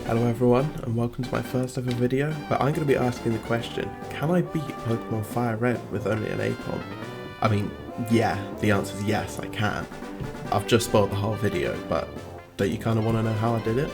Hello everyone, and welcome to my first ever video where I'm going to be asking the question, can I beat Pokemon Fire Red with only an Aipom? I mean, yeah, the answer is yes, I can. I've just spoiled the whole video, but don't you kind of want to know how I did it?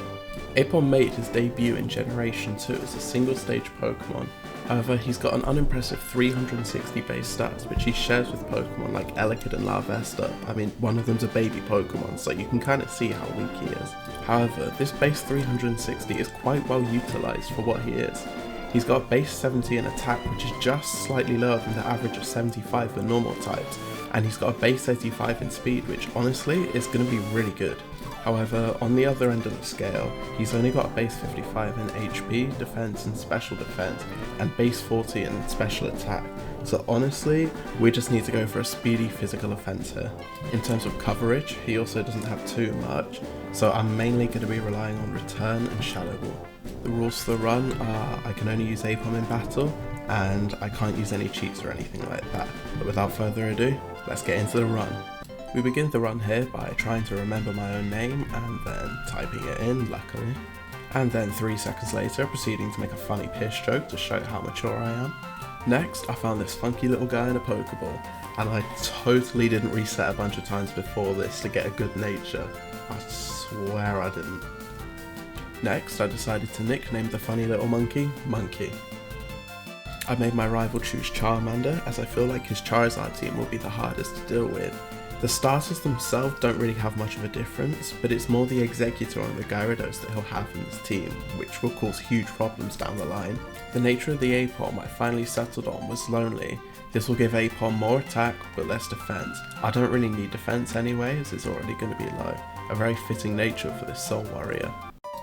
Aipom made his debut in Generation 2 as a single stage Pokemon. However, he's got an unimpressive 360 base stats, which he shares with Pokemon like Elekid and Larvesta. I mean, one of them's a baby Pokemon, so you can kind of see how weak he is. However, this base 360 is quite well utilised for what he is. He's got a base 70 in attack, which is just slightly lower than the average of 75 for normal types, and he's got a base 85 in speed, which honestly is going to be really good. However, on the other end of the scale, he's only got a base 55 in HP, defense and special defense, and base 40 in special attack. So honestly, we just need to go for a speedy physical offense here. In terms of coverage, he also doesn't have too much, so I'm mainly going to be relying on return and shallow ball. The rules for the run are I can only use Aipom in battle, and I can't use any cheats or anything like that. But without further ado, let's get into the run. We begin the run here by trying to remember my own name and then typing it in, luckily. And then 3 seconds later proceeding to make a funny piss joke to show how mature I am. Next, I found this funky little guy in a Pokeball, and I totally didn't reset a bunch of times before this to get a good nature. I swear I didn't. Next, I decided to nickname the funny little monkey, Monkey. I made my rival choose Charmander, as I feel like his Charizard team will be the hardest to deal with. The starters themselves don't really have much of a difference, but it's more the Executor and the Gyarados that he'll have in this team, which will cause huge problems down the line. The nature of the Aipom I finally settled on was Lonely. This will give Aipom more attack but less defense. I don't really need defense anyway, as it's already going to be low. A very fitting nature for this Soul Warrior.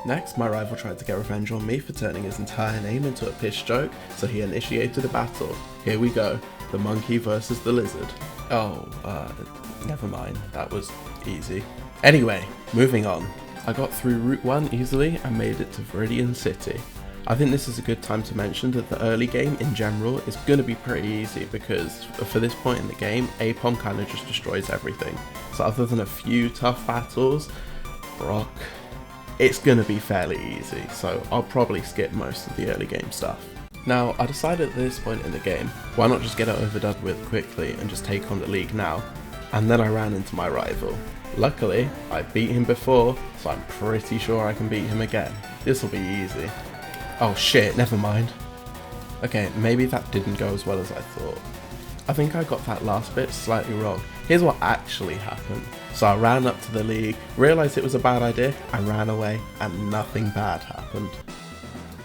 Next, my rival tried to get revenge on me for turning his entire name into a piss joke, so he initiated a battle. Here we go, the monkey versus the lizard. Never mind, that was easy. Anyway, moving on. I got through Route 1 easily and made it to Viridian City. I think this is a good time to mention that the early game in general is going to be pretty easy because for this point in the game, Aipom kind of just destroys everything. So other than a few tough battles, Brock, it's going to be fairly easy, so I'll probably skip most of the early game stuff. Now, I decided at this point in the game, why not just get it overdone with quickly and just take on the league now? And then I ran into my rival. Luckily, I beat him before, so I'm pretty sure I can beat him again. This will be easy. Oh shit, never mind. Okay, maybe that didn't go as well as I thought. I think I got that last bit slightly wrong. Here's what actually happened. So I ran up to the league, realised it was a bad idea, and ran away, and nothing bad happened.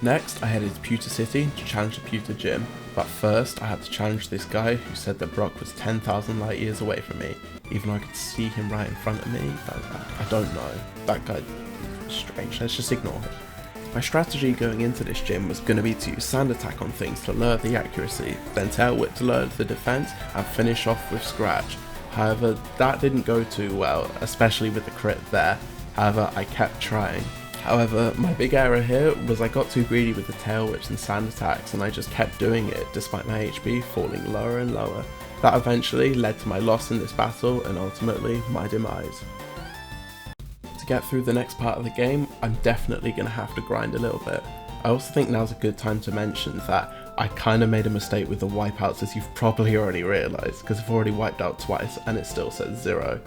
Next, I headed to Pewter City to challenge the Pewter Gym, but first I had to challenge this guy who said that Brock was 10,000 light years away from me, even though I could see him right in front of me. I don't know. That guy is strange, let's just ignore him. My strategy going into this gym was going to be to use Sand Attack on things to lower the accuracy, then Tail Whip to lower the defense, and finish off with Scratch. However, that didn't go too well, especially with the crit there. However, I kept trying. However, my big error here was I got too greedy with the Tail Whips and Sand Attacks, and I just kept doing it despite my HP falling lower and lower. That eventually led to my loss in this battle and ultimately my demise. To get through the next part of the game, I'm definitely going to have to grind a little bit. I also think now's a good time to mention that I kind of made a mistake with the wipeouts, as you've probably already realised, because I've already wiped out twice and it still says 0.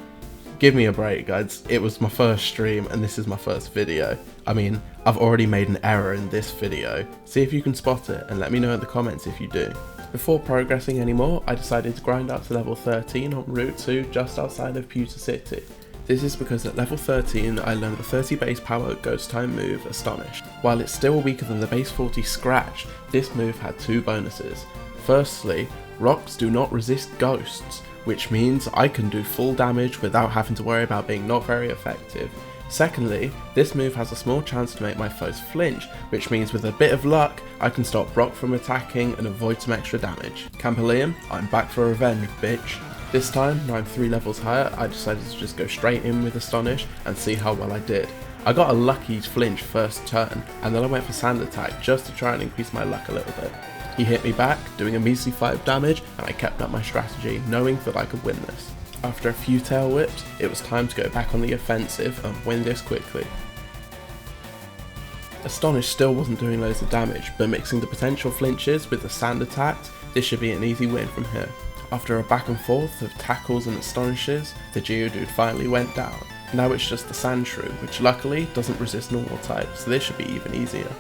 Give me a break, guys. It was my first stream and this is my first video. I mean, I've already made an error in this video. See if you can spot it and let me know in the comments if you do. Before progressing anymore, I decided to grind out to level 13 on Route 2 just outside of Pewter City. This is because at level 13 I learned the 30 base power Ghost Time move Astonish. While it's still weaker than the base 40 Scratch, this move had 2 bonuses. Firstly, rocks do not resist ghosts, which means I can do full damage without having to worry about being not very effective. Secondly, this move has a small chance to make my foes flinch, which means with a bit of luck, I can stop Brock from attacking and avoid some extra damage. Campalium, I'm back for revenge, bitch. This time, now I'm 3 levels higher, I decided to just go straight in with Astonish and see how well I did. I got a lucky flinch first turn, and then I went for Sand Attack just to try and increase my luck a little bit. He hit me back, doing a measly 5 damage, and I kept up my strategy, knowing that I could win this. After a few tail whips, it was time to go back on the offensive and win this quickly. Astonish still wasn't doing loads of damage, but mixing the potential flinches with the sand attacks, this should be an easy win from here. After a back and forth of tackles and astonishes, the Geodude finally went down. Now it's just the Sand Shrew, which luckily doesn't resist normal types, so this should be even easier.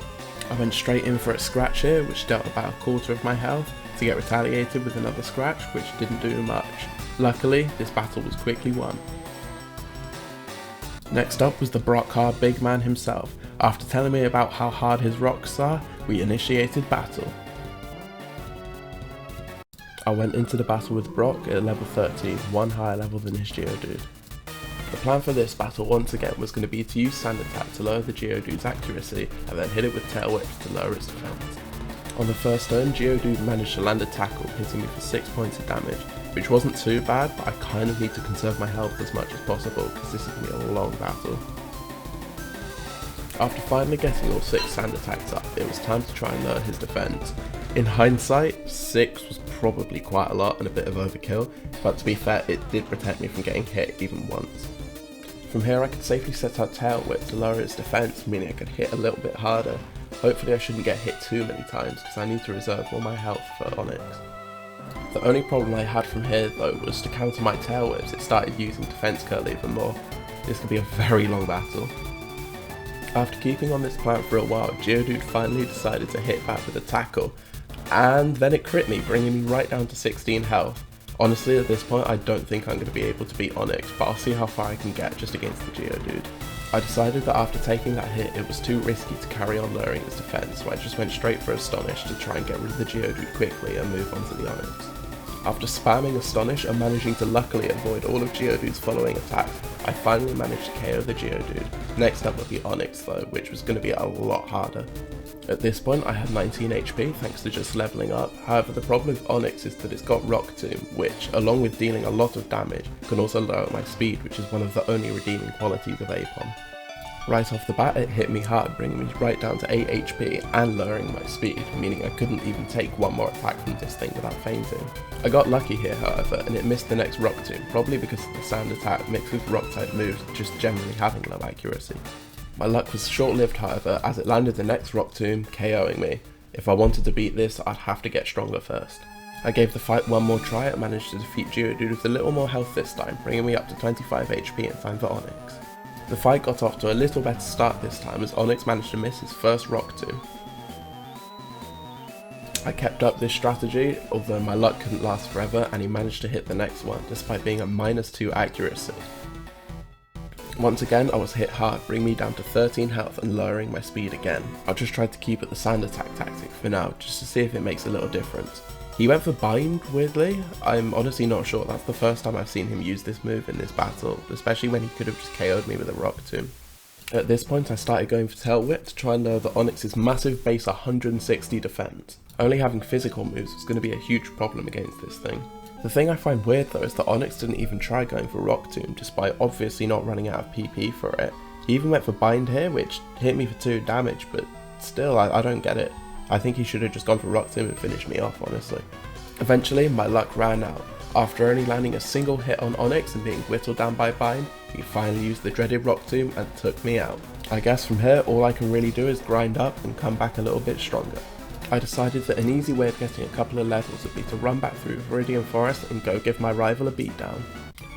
I went straight in for a scratch here, which dealt about a quarter of my health, to get retaliated with another scratch, which didn't do much. Luckily, this battle was quickly won. Next up was the Brock hard big man himself. After telling me about how hard his rocks are, we initiated battle. I went into the battle with Brock at level 13, one higher level than his Geodude. The plan for this battle once again was going to be to use Sand Attack to lower the Geodude's accuracy and then hit it with Tail Whips to lower its defense. On the first turn, Geodude managed to land a tackle, hitting me for 6 points of damage, which wasn't too bad, but I kind of need to conserve my health as much as possible because this is going to be a long battle. After finally getting all 6 Sand Attacks up, it was time to try and lower his defense. In hindsight, 6 was probably quite a lot and a bit of overkill, but to be fair, it did protect me from getting hit even once. From here I could safely set out Tail Whip to lower its defense, meaning I could hit a little bit harder. Hopefully I shouldn't get hit too many times because I need to reserve all my health for Onix. The only problem I had from here though was to counter my Tail Whips, it started using Defense Curl even more. This could be a very long battle. After keeping on this plan for a while, Geodude finally decided to hit back with a tackle, and then it crit me, bringing me right down to 16 health. Honestly, at this point I don't think I'm going to be able to beat Onix, but I'll see how far I can get just against the Geodude. I decided that after taking that hit it was too risky to carry on lowering its defense, so I just went straight for Astonish to try and get rid of the Geodude quickly and move on to the Onix. After spamming Astonish and managing to luckily avoid all of Geodude's following attacks, I finally managed to KO the Geodude. Next up would be Onix though, which was going to be a lot harder. At this point I had 19 HP thanks to just leveling up, however the problem with Onix is that it's got Rock Tomb, which, along with dealing a lot of damage, can also lower my speed, which is one of the only redeeming qualities of Aipom. Right off the bat it hit me hard, bringing me right down to 8 HP and lowering my speed, meaning I couldn't even take one more attack from this thing without fainting. I got lucky here however, and it missed the next Rock Tomb, probably because of the Sand Attack mixed with Rock type moves just generally having low accuracy. My luck was short-lived however, as it landed the next Rock Tomb, KOing me. If I wanted to beat this, I'd have to get stronger first. I gave the fight one more try and managed to defeat Geodude with a little more health this time, bringing me up to 25 HP in time for Onix. The fight got off to a little better start this time as Onix managed to miss his first Rock Tomb. I kept up this strategy, although my luck couldn't last forever and he managed to hit the next one, despite being a -2 accuracy. Once again I was hit hard, bringing me down to 13 health and lowering my speed again. I just tried to keep at the Sand Attack tactic for now, just to see if it makes a little difference. He went for Bind, weirdly. I'm honestly not sure, that's the first time I've seen him use this move in this battle, especially when he could have just KO'd me with a Rock Tomb. At this point I started going for Tail Whip to try and lower the Onix's massive base 160 defense. Only having physical moves was going to be a huge problem against this thing. The thing I find weird though is that Onix didn't even try going for Rock Tomb despite obviously not running out of PP for it. He even went for Bind here, which hit me for 2 damage, but still I don't get it. I think he should have just gone for Rock Tomb and finished me off, honestly. Eventually my luck ran out. After only landing a single hit on Onix and being whittled down by Bind, he finally used the dreaded Rock Tomb and took me out. I guess from here all I can really do is grind up and come back a little bit stronger. I decided that an easy way of getting a couple of levels would be to run back through Viridian Forest and go give my rival a beatdown.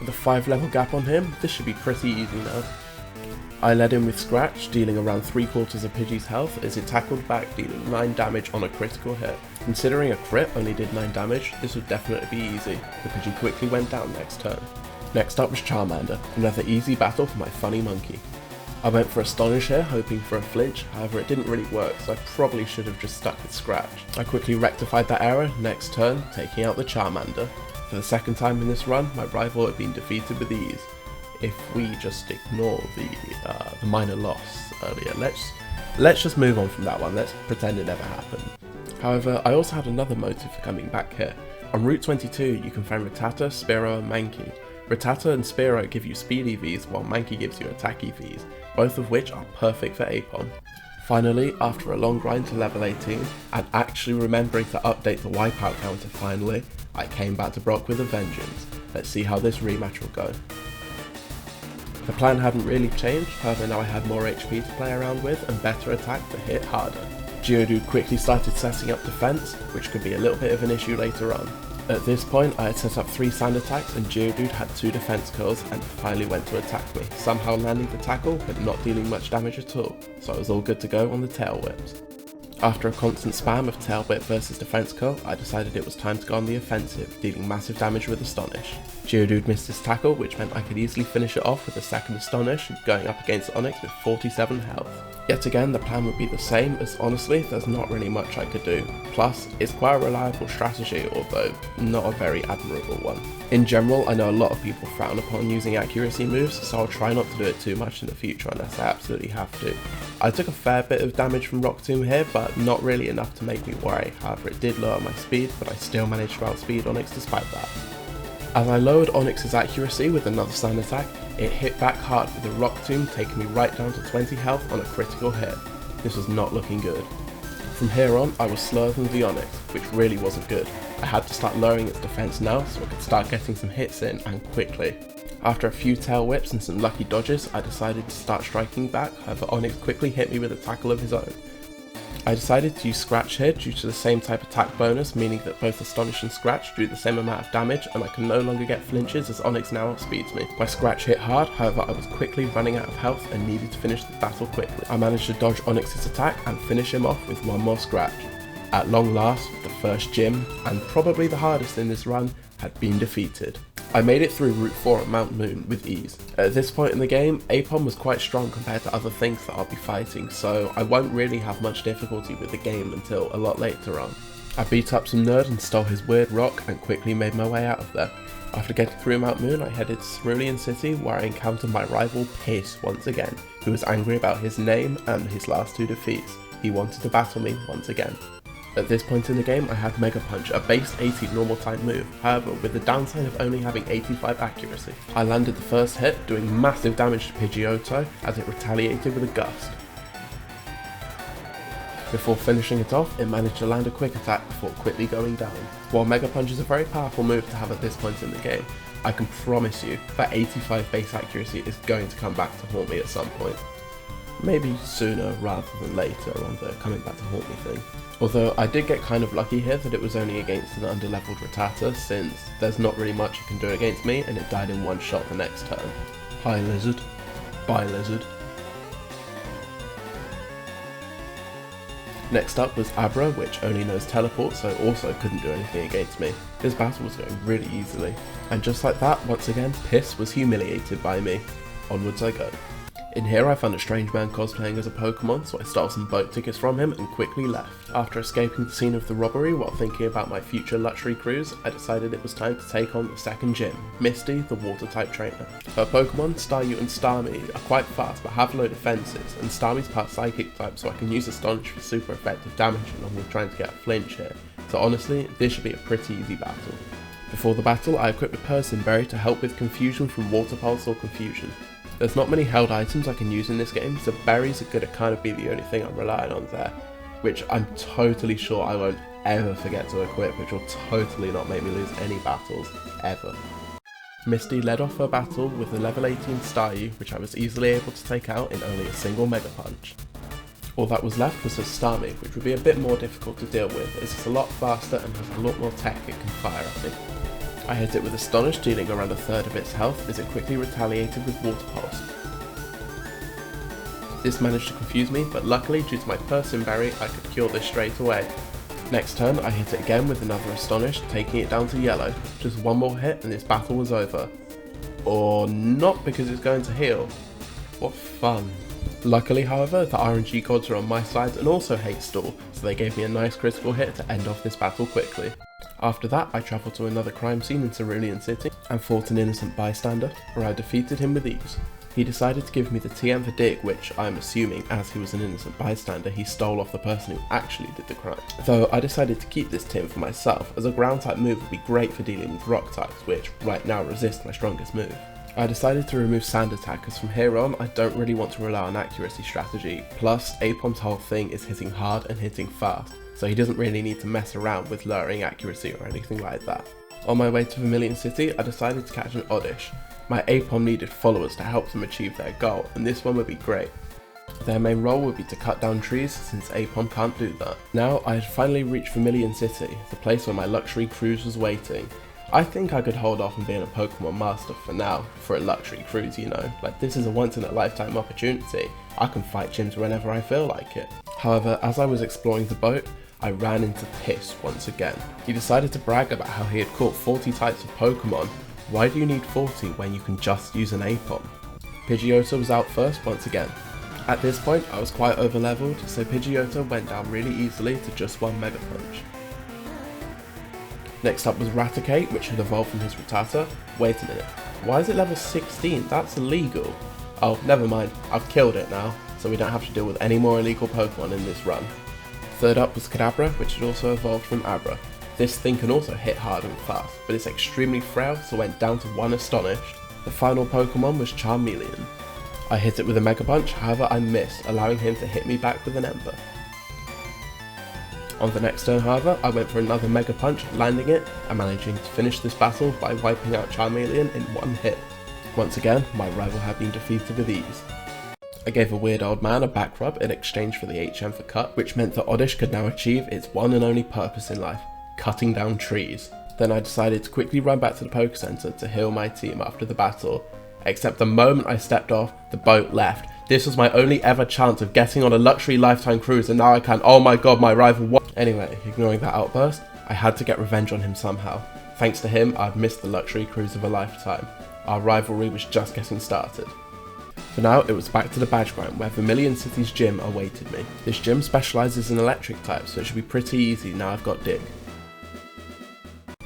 With a 5 level gap on him, this should be pretty easy now. I led in with Scratch, dealing around 3/4 of Pidgey's health as it tackled back, dealing 9 damage on a critical hit. Considering a crit only did 9 damage, this would definitely be easy. The Pidgey quickly went down next turn. Next up was Charmander, another easy battle for my funny monkey. I went for Astonish here, hoping for a flinch, however it didn't really work, so I probably should have just stuck with Scratch. I quickly rectified that error, next turn, taking out the Charmander. For the second time in this run, my rival had been defeated with ease. If we just ignore the minor loss earlier, let's just move on from that one, let's pretend it never happened. However, I also had another motive for coming back here. On Route 22 you can find Rattata, Spearow and Mankey. Rattata and Spearow give you speed EVs while Mankey gives you attack EVs, both of which are perfect for Aipom. Finally, after a long grind to level 18, and actually remembering to update the wipeout counter finally, I came back to Brock with a vengeance. Let's see how this rematch will go. The plan hadn't really changed, however now I had more HP to play around with and better attack to hit harder. Geodude quickly started setting up defense, which could be a little bit of an issue later on. At this point I had set up 3 sand attacks and Geodude had 2 defense kills and finally went to attack me, somehow landing the tackle but not dealing much damage at all, so I was all good to go on the tail whips. After a constant spam of tail whip versus defense kill, I decided it was time to go on the offensive, dealing massive damage with Astonish. Geodude missed his tackle, which meant I could easily finish it off with a second Astonish, going up against Onix with 47 health. Yet again, the plan would be the same, as honestly, there's not really much I could do. Plus, it's quite a reliable strategy, although not a very admirable one. In general, I know a lot of people frown upon using accuracy moves, so I'll try not to do it too much in the future unless I absolutely have to. I took a fair bit of damage from Rock Tomb here, but not really enough to make me worry. However, it did lower my speed, but I still managed to outspeed Onix despite that. As I lowered Onix's accuracy with another sand attack, it hit back hard with the Rock Tomb, taking me right down to 20 health on a critical hit. This was not looking good. From here on, I was slower than the Onix, which really wasn't good. I had to start lowering its defense now so I could start getting some hits in, and quickly. After a few tail whips and some lucky dodges, I decided to start striking back, however Onix quickly hit me with a tackle of his own. I decided to use Scratch here due to the same type attack bonus, meaning that both Astonish and Scratch do the same amount of damage and I can no longer get flinches as Onix now outspeeds me. My Scratch hit hard, however I was quickly running out of health and needed to finish the battle quickly. I managed to dodge Onix's attack and finish him off with one more Scratch. At long last, the first gym, and probably the hardest in this run, had been defeated. I made it through Route 4 at Mount Moon with ease. At this point in the game, Aipom was quite strong compared to other things that I'll be fighting, so I won't really have much difficulty with the game until a lot later on. I beat up some nerd and stole his weird rock and quickly made my way out of there. After getting through Mount Moon, I headed to Cerulean City where I encountered my rival Piss once again, who was angry about his name and his last 2 defeats. He wanted to battle me once again. At this point in the game, I had Mega Punch, a base 80 normal type move, however with the downside of only having 85 accuracy. I landed the first hit, doing massive damage to Pidgeotto as it retaliated with a gust. Before finishing it off, it managed to land a quick attack before quickly going down. While Mega Punch is a very powerful move to have at this point in the game, I can promise you that 85 base accuracy is going to come back to haunt me at some point. Maybe sooner rather than later on the coming back to haunt me thing. Although I did get kind of lucky here that it was only against an underleveled Rattata, since there's not really much it can do against me and it died in one shot the next turn. Hi lizard. Bye lizard. Next up was Abra, which only knows teleport, so also couldn't do anything against me. This battle was going really easily. And just like that, once again, Piss was humiliated by me. Onwards I go. In here I found a strange man cosplaying as a Pokemon, so I stole some boat tickets from him and quickly left. After escaping the scene of the robbery while thinking about my future luxury cruise, I decided it was time to take on the second gym, Misty, the water type trainer. Her Pokemon, Staryu and Starmie, are quite fast but have low defenses, and Starmie's part Psychic type, so I can use Astonish for super effective damage along with trying to get a flinch here. So honestly, this should be a pretty easy battle. Before the battle, I equipped a Persimberry to help with confusion from Water Pulse or Confusion. There's not many held items I can use in this game, so berries are going to kind of be the only thing I'm relying on there, which I'm totally sure I won't ever forget to equip, which will totally not make me lose any battles, ever. Misty led off her battle with a level 18 Staryu, which I was easily able to take out in only a single Mega Punch. All that was left was a Starmie, which would be a bit more difficult to deal with, as it's a lot faster and has a lot more tech it can fire at me. I hit it with Astonish, dealing around a third of its health as it quickly retaliated with Water Pulse. This managed to confuse me, but luckily due to my Persimberry I could cure this straight away. Next turn I hit it again with another Astonish, taking it down to yellow. Just one more hit and this battle was over. Or not, because it's going to heal. What fun. Luckily however, the RNG gods are on my side and also hate stall, so they gave me a nice critical hit to end off this battle quickly. After that, I travelled to another crime scene in Cerulean City and fought an innocent bystander, where I defeated him with ease. He decided to give me the TM for Dig, which I'm assuming, as he was an innocent bystander, he stole off the person who actually did the crime. Though I decided to keep this TM for myself, as a ground type move would be great for dealing with rock types, which right now resist my strongest move. I decided to remove Sand Attack, as from here on I don't really want to rely on accuracy strategy, plus Aipom's whole thing is hitting hard and hitting fast, so he doesn't really need to mess around with lowering accuracy or anything like that. On my way to Vermilion City, I decided to catch an Oddish. My Aipom needed followers to help them achieve their goal, and this one would be great. Their main role would be to cut down trees, since Aipom can't do that. Now I had finally reached Vermilion City, the place where my luxury cruise was waiting. I think I could hold off on being a Pokemon master for now, for a luxury cruise, you know. Like, this is a once in a lifetime opportunity. I can fight gyms whenever I feel like it. However, as I was exploring the boat, I ran into Piss once again. He decided to brag about how he had caught 40 types of Pokemon. Why do you need 40 when you can just use an Aipom? Pidgeotto was out first once again. At this point, I was quite over leveled, so Pidgeotto went down really easily to just one Mega Punch. Next up was Raticate, which had evolved from his Rattata. Wait a minute, why is it level 16? That's illegal. Oh, never mind, I've killed it now, so we don't have to deal with any more illegal Pokemon in this run. Third up was Kadabra, which had also evolved from Abra. This thing can also hit hard and fast, but it's extremely frail, so went down to one Astonished. The final Pokemon was Charmeleon. I hit it with a Mega Punch, however I missed, allowing him to hit me back with an Ember. On the next turn, however, I went for another Mega Punch, landing it, and managing to finish this battle by wiping out Charmeleon in one hit. Once again, my rival had been defeated with ease. I gave a weird old man a back rub in exchange for the HM for cut, which meant that Oddish could now achieve its one and only purpose in life, cutting down trees. Then I decided to quickly run back to the Poke Center to heal my team after the battle, except the moment I stepped off, the boat left. This was my only ever chance of getting on a luxury lifetime cruise, and now I can. Oh my god, my rival won. Anyway, ignoring that outburst, I had to get revenge on him somehow. Thanks to him, I'd missed the luxury cruise of a lifetime. Our rivalry was just getting started. For now, it was back to the badge grind, where Vermilion City's gym awaited me. This gym specialises in electric types, so it should be pretty easy now I've got Dig.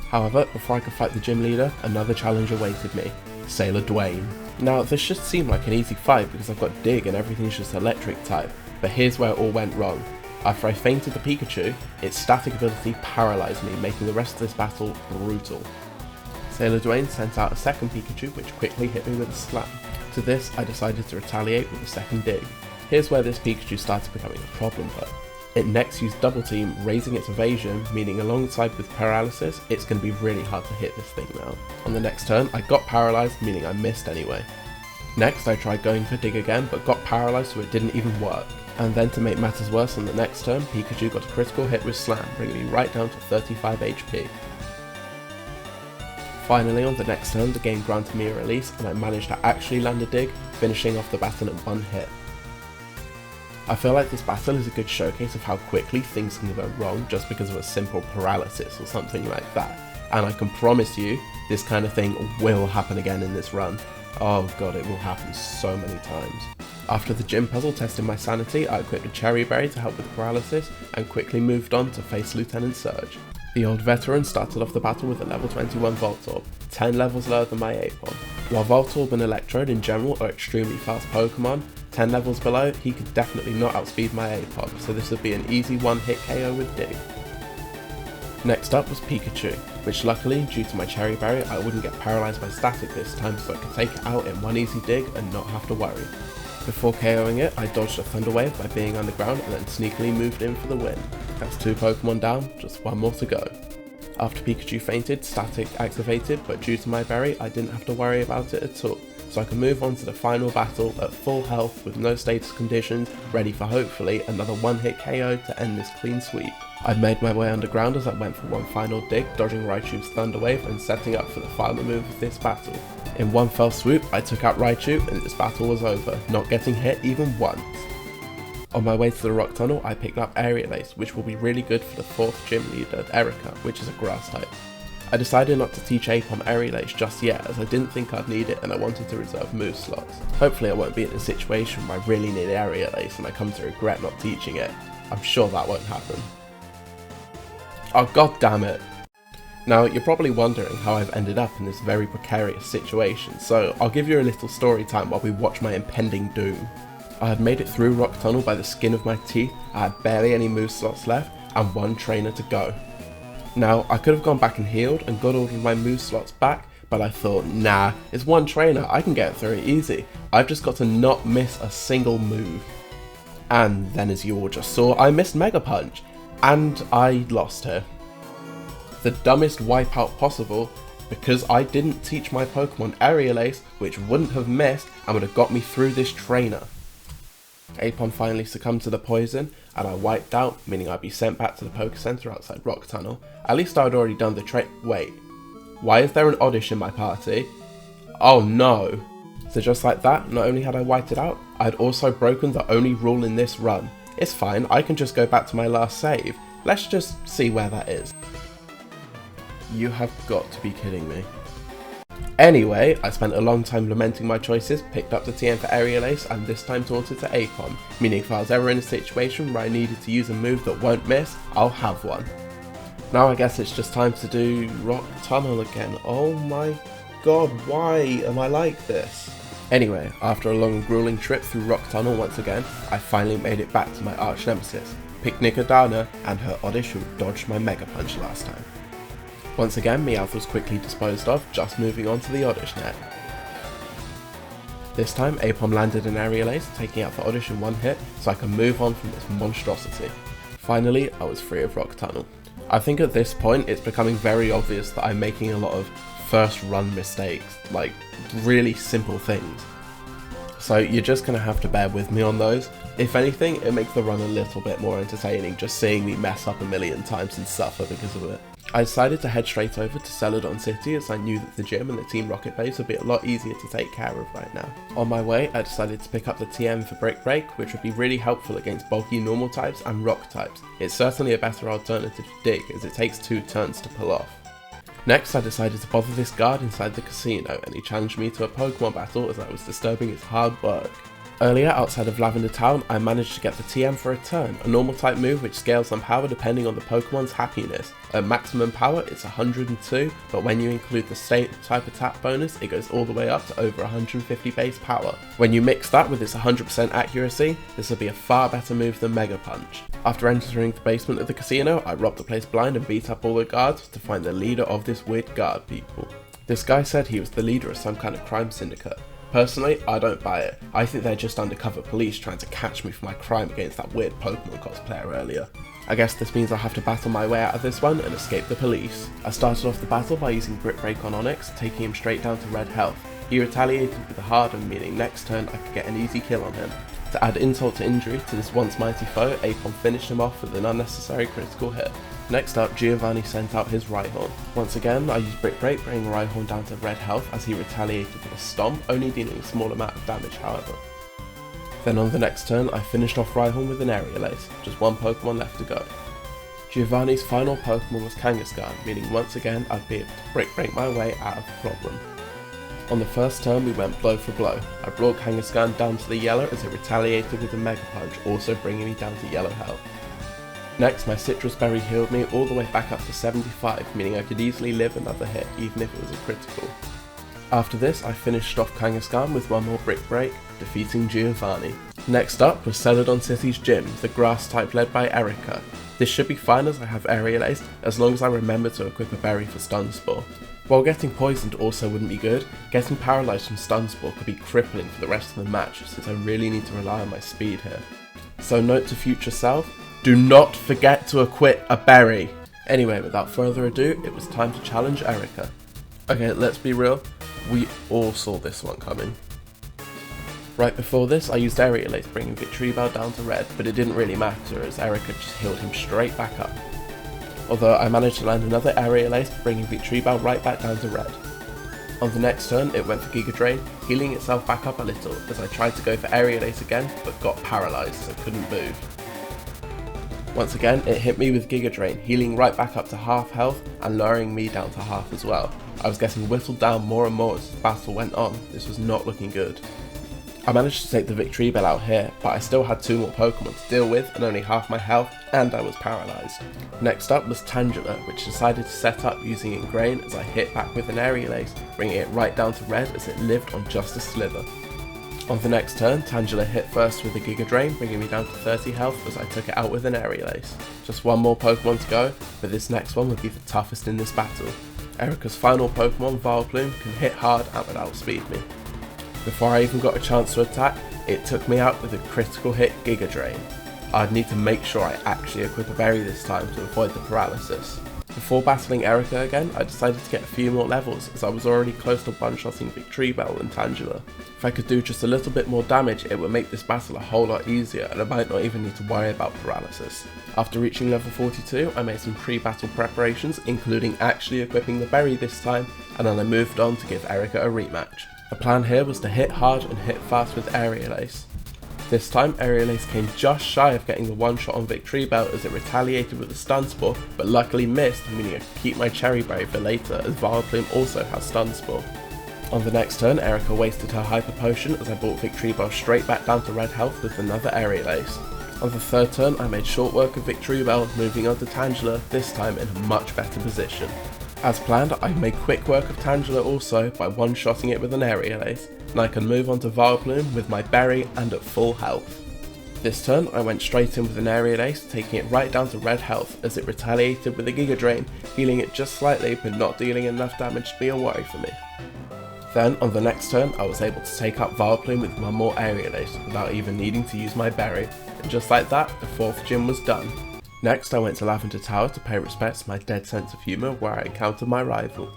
However, before I could fight the gym leader, another challenge awaited me, Sailor Dwayne. Now, this should seem like an easy fight because I've got Dig and everything's just electric type, but here's where it all went wrong. After I fainted the Pikachu, its static ability paralysed me, making the rest of this battle brutal. Sailor Dwayne sent out a second Pikachu, which quickly hit me with a Slam. To this, I decided to retaliate with a second Dig. Here's where this Pikachu started becoming a problem though. It next used Double Team, raising its evasion, meaning alongside with paralysis, it's going to be really hard to hit this thing now. On the next turn, I got paralysed, meaning I missed anyway. Next, I tried going for Dig again, but got paralysed so it didn't even work. And then to make matters worse, on the next turn, Pikachu got a critical hit with Slam, bringing me right down to 35 HP. Finally, on the next turn, the game granted me a release, and I managed to actually land a Dig, finishing off the battle in one hit. I feel like this battle is a good showcase of how quickly things can go wrong just because of a simple paralysis or something like that, and I can promise you, this kind of thing will happen again in this run. Oh god, it will happen so many times. After the gym puzzle tested my sanity, I equipped a Cherry Berry to help with the paralysis, and quickly moved on to face Lieutenant Surge. The old veteran started off the battle with a level 21 Voltorb, 10 levels lower than my Aipom. While Voltorb and Electrode in general are extremely fast Pokemon, 10 levels below, he could definitely not outspeed my Aipom, so this would be an easy one-hit KO with Dig. Next up was Pikachu, which luckily, due to my Cherry Berry, I wouldn't get paralysed by static this time, so I could take it out in one easy Dig and not have to worry. Before KOing it, I dodged a Thunder Wave by being underground and then sneakily moved in for the win. That's 2 Pokemon down, just 1 more to go. After Pikachu fainted, static activated, but due to my berry, I didn't have to worry about it at all, so I can move on to the final battle at full health with no status conditions, ready for hopefully another one-hit KO to end this clean sweep. I made my way underground as I went for one final dig, dodging Raichu's Thunder Wave and setting up for the final move of this battle. In one fell swoop, I took out Raichu and this battle was over, not getting hit even once. On my way to the rock tunnel, I picked up Aerial Ace, which will be really good for the 4th gym leader, Erica, which is a grass type. I decided not to teach Aipom Aerial Ace just yet, as I didn't think I'd need it and I wanted to reserve move slots. Hopefully I won't be in a situation where I really need Aerial Ace and I come to regret not teaching it. I'm sure that won't happen. Oh god damn it! Now, you're probably wondering how I've ended up in this very precarious situation, so I'll give you a little story time while we watch my impending doom. I had made it through Rock Tunnel by the skin of my teeth, I had barely any move slots left, and 1 trainer to go. Now, I could have gone back and healed and got all of my move slots back, but I thought, nah, it's 1 trainer, I can get through it easy. I've just got to not miss a single move. And then as you all just saw, I missed Mega Punch, and I lost her. the dumbest wipeout possible because I didn't teach my Pokemon Aerial Ace, which wouldn't have missed and would have got me through this trainer. Aipom finally succumbed to the poison and I wiped out, meaning I'd be sent back to the Poke Center outside Rock Tunnel. At least I'd already done the wait, why is there an Oddish in my party? Oh no! So just like that, not only had I wiped it out, I'd also broken the only rule in this run. It's fine, I can just go back to my last save. Let's just see where that is. You have got to be kidding me. Anyway, I spent a long time lamenting my choices, picked up the TM for Aerial Ace, and this time taught it to Aipom, meaning if I was ever in a situation where I needed to use a move that won't miss, I'll have one. Now I guess it's just time to do Rock Tunnel again. Oh my god, why am I like this? Anyway, after a long and grueling trip through Rock Tunnel once again, I finally made it back to my arch nemesis, Picnicadana, and her Oddish who dodged my Mega Punch last time. Once again, Meowth was quickly disposed of, just moving on to the Oddish net. This time, Aipom landed an Aerial Ace, taking out the Oddish in one hit, so I can move on from this monstrosity. Finally, I was free of Rock Tunnel. I think at this point, it's becoming very obvious that I'm making a lot of first run mistakes, like really simple things. So you're just going to have to bear with me on those. If anything, it makes the run a little bit more entertaining, just seeing me mess up a million times and suffer because of it. I decided to head straight over to Celadon City as I knew that the gym and the Team Rocket base would be a lot easier to take care of right now. On my way, I decided to pick up the TM for Brick Break, which would be really helpful against bulky normal types and rock types. It's certainly a better alternative to Dig as it takes 2 turns to pull off. Next, I decided to bother this guard inside the casino and he challenged me to a Pokemon battle as I was disturbing his hard work. Earlier, outside of Lavender Town, I managed to get the TM for a turn, a normal type move which scales on power depending on the Pokemon's happiness. At maximum power, it's 102, but when you include the same type attack bonus, it goes all the way up to over 150 base power. When you mix that with its 100% accuracy, this will be a far better move than Mega Punch. After entering the basement of the casino, I robbed the place blind and beat up all the guards to find the leader of this weird guard people. This guy said he was the leader of some kind of crime syndicate. Personally, I don't buy it. I think they're just undercover police trying to catch me for my crime against that weird Pokemon cosplayer earlier. I guess this means I'll have to battle my way out of this one and escape the police. I started off the battle by using Brick Break on Onyx, taking him straight down to red health. He retaliated with a hard one, meaning next turn I could get an easy kill on him. To add insult to injury to this once mighty foe, Aipom finished him off with an unnecessary critical hit. Next up, Giovanni sent out his Rhyhorn. Once again, I used Brick Break, bringing Rhyhorn down to red health as he retaliated with a Stomp, only dealing a small amount of damage however. Then on the next turn, I finished off Rhyhorn with an Aerial Ace, just one Pokemon left to go. Giovanni's final Pokemon was Kangaskhan, meaning once again I'd be able to Brick Break my way out of the problem. On the first turn we went blow for blow. I brought Kangaskhan down to the yellow as it retaliated with a Mega Punch, also bringing me down to yellow health. Next, my Citrus Berry healed me all the way back up to 75, meaning I could easily live another hit, even if it was a critical. After this, I finished off Kangaskhan with one more Brick Break, defeating Giovanni. Next up was Celadon City's gym, the grass type led by Erica. This should be fine as I have Aerial Ace, as long as I remember to equip a berry for Stun Spore. While getting poisoned also wouldn't be good, getting paralysed from Stun Spore could be crippling for the rest of the match, since I really need to rely on my speed here. So note to future self, do not forget to equip a berry! Anyway, without further ado, it was time to challenge Erica. Okay, let's be real, we all saw this one coming. Right before this, I used Aerial Ace, bringing Victreebel down to red, but it didn't really matter as Erica just healed him straight back up. Although I managed to land another Aerial Ace, bringing Victreebel right back down to red. On the next turn, it went for Giga Drain, healing itself back up a little as I tried to go for Aerial Ace again, but got paralysed so couldn't move. Once again, it hit me with Giga Drain, healing right back up to half health and lowering me down to half as well. I was getting whittled down more and more as the battle went on. This was not looking good. I managed to take the Victreebel out here, but I still had 2 more Pokemon to deal with and only half my health, and I was paralysed. Next up was Tangela, which decided to set up using Ingrain as I hit back with an Aerial Ace, bringing it right down to red as it lived on just a slither. On the next turn, Tangela hit first with a Giga Drain, bringing me down to 30 health as I took it out with an Aerial Ace. Just one more Pokemon to go, but this next one would be the toughest in this battle. Erica's final Pokemon, Vileplume, can hit hard and would outspeed me. Before I even got a chance to attack, it took me out with a critical hit Giga Drain. I'd need to make sure I actually equip a berry this time to avoid the paralysis. Before battling Erika again, I decided to get a few more levels as I was already close to one-shotting Victreebel and Tangela. If I could do just a little bit more damage, it would make this battle a whole lot easier and I might not even need to worry about paralysis. After reaching level 42, I made some pre-battle preparations, including actually equipping the berry this time, and then I moved on to give Erika a rematch. The plan here was to hit hard and hit fast with Aerial Ace. This time, Aerial Ace came just shy of getting the one shot on Victreebel as it retaliated with a stun spore, but luckily missed, meaning I could keep my cherry berry for later as Vileplume also has stun spore. On the next turn, Erika wasted her hyper potion as I brought Victreebel straight back down to red health with another Aerial Ace. On the third turn, I made short work of Victreebel, moving on to Tangela, this time in a much better position. As planned, I made quick work of Tangela also by one-shotting it with an Aerial Ace, and I can move on to Vileplume with my berry and at full health. This turn I went straight in with an Aerial Ace, taking it right down to red health as it retaliated with a Giga Drain, healing it just slightly but not dealing enough damage to be a worry for me. Then on the next turn I was able to take out Vileplume with one more Aerial Ace without even needing to use my berry, and just like that the 4th gym was done. Next I went to Lavender Tower to pay respects to my dead sense of humour where I encountered my rival.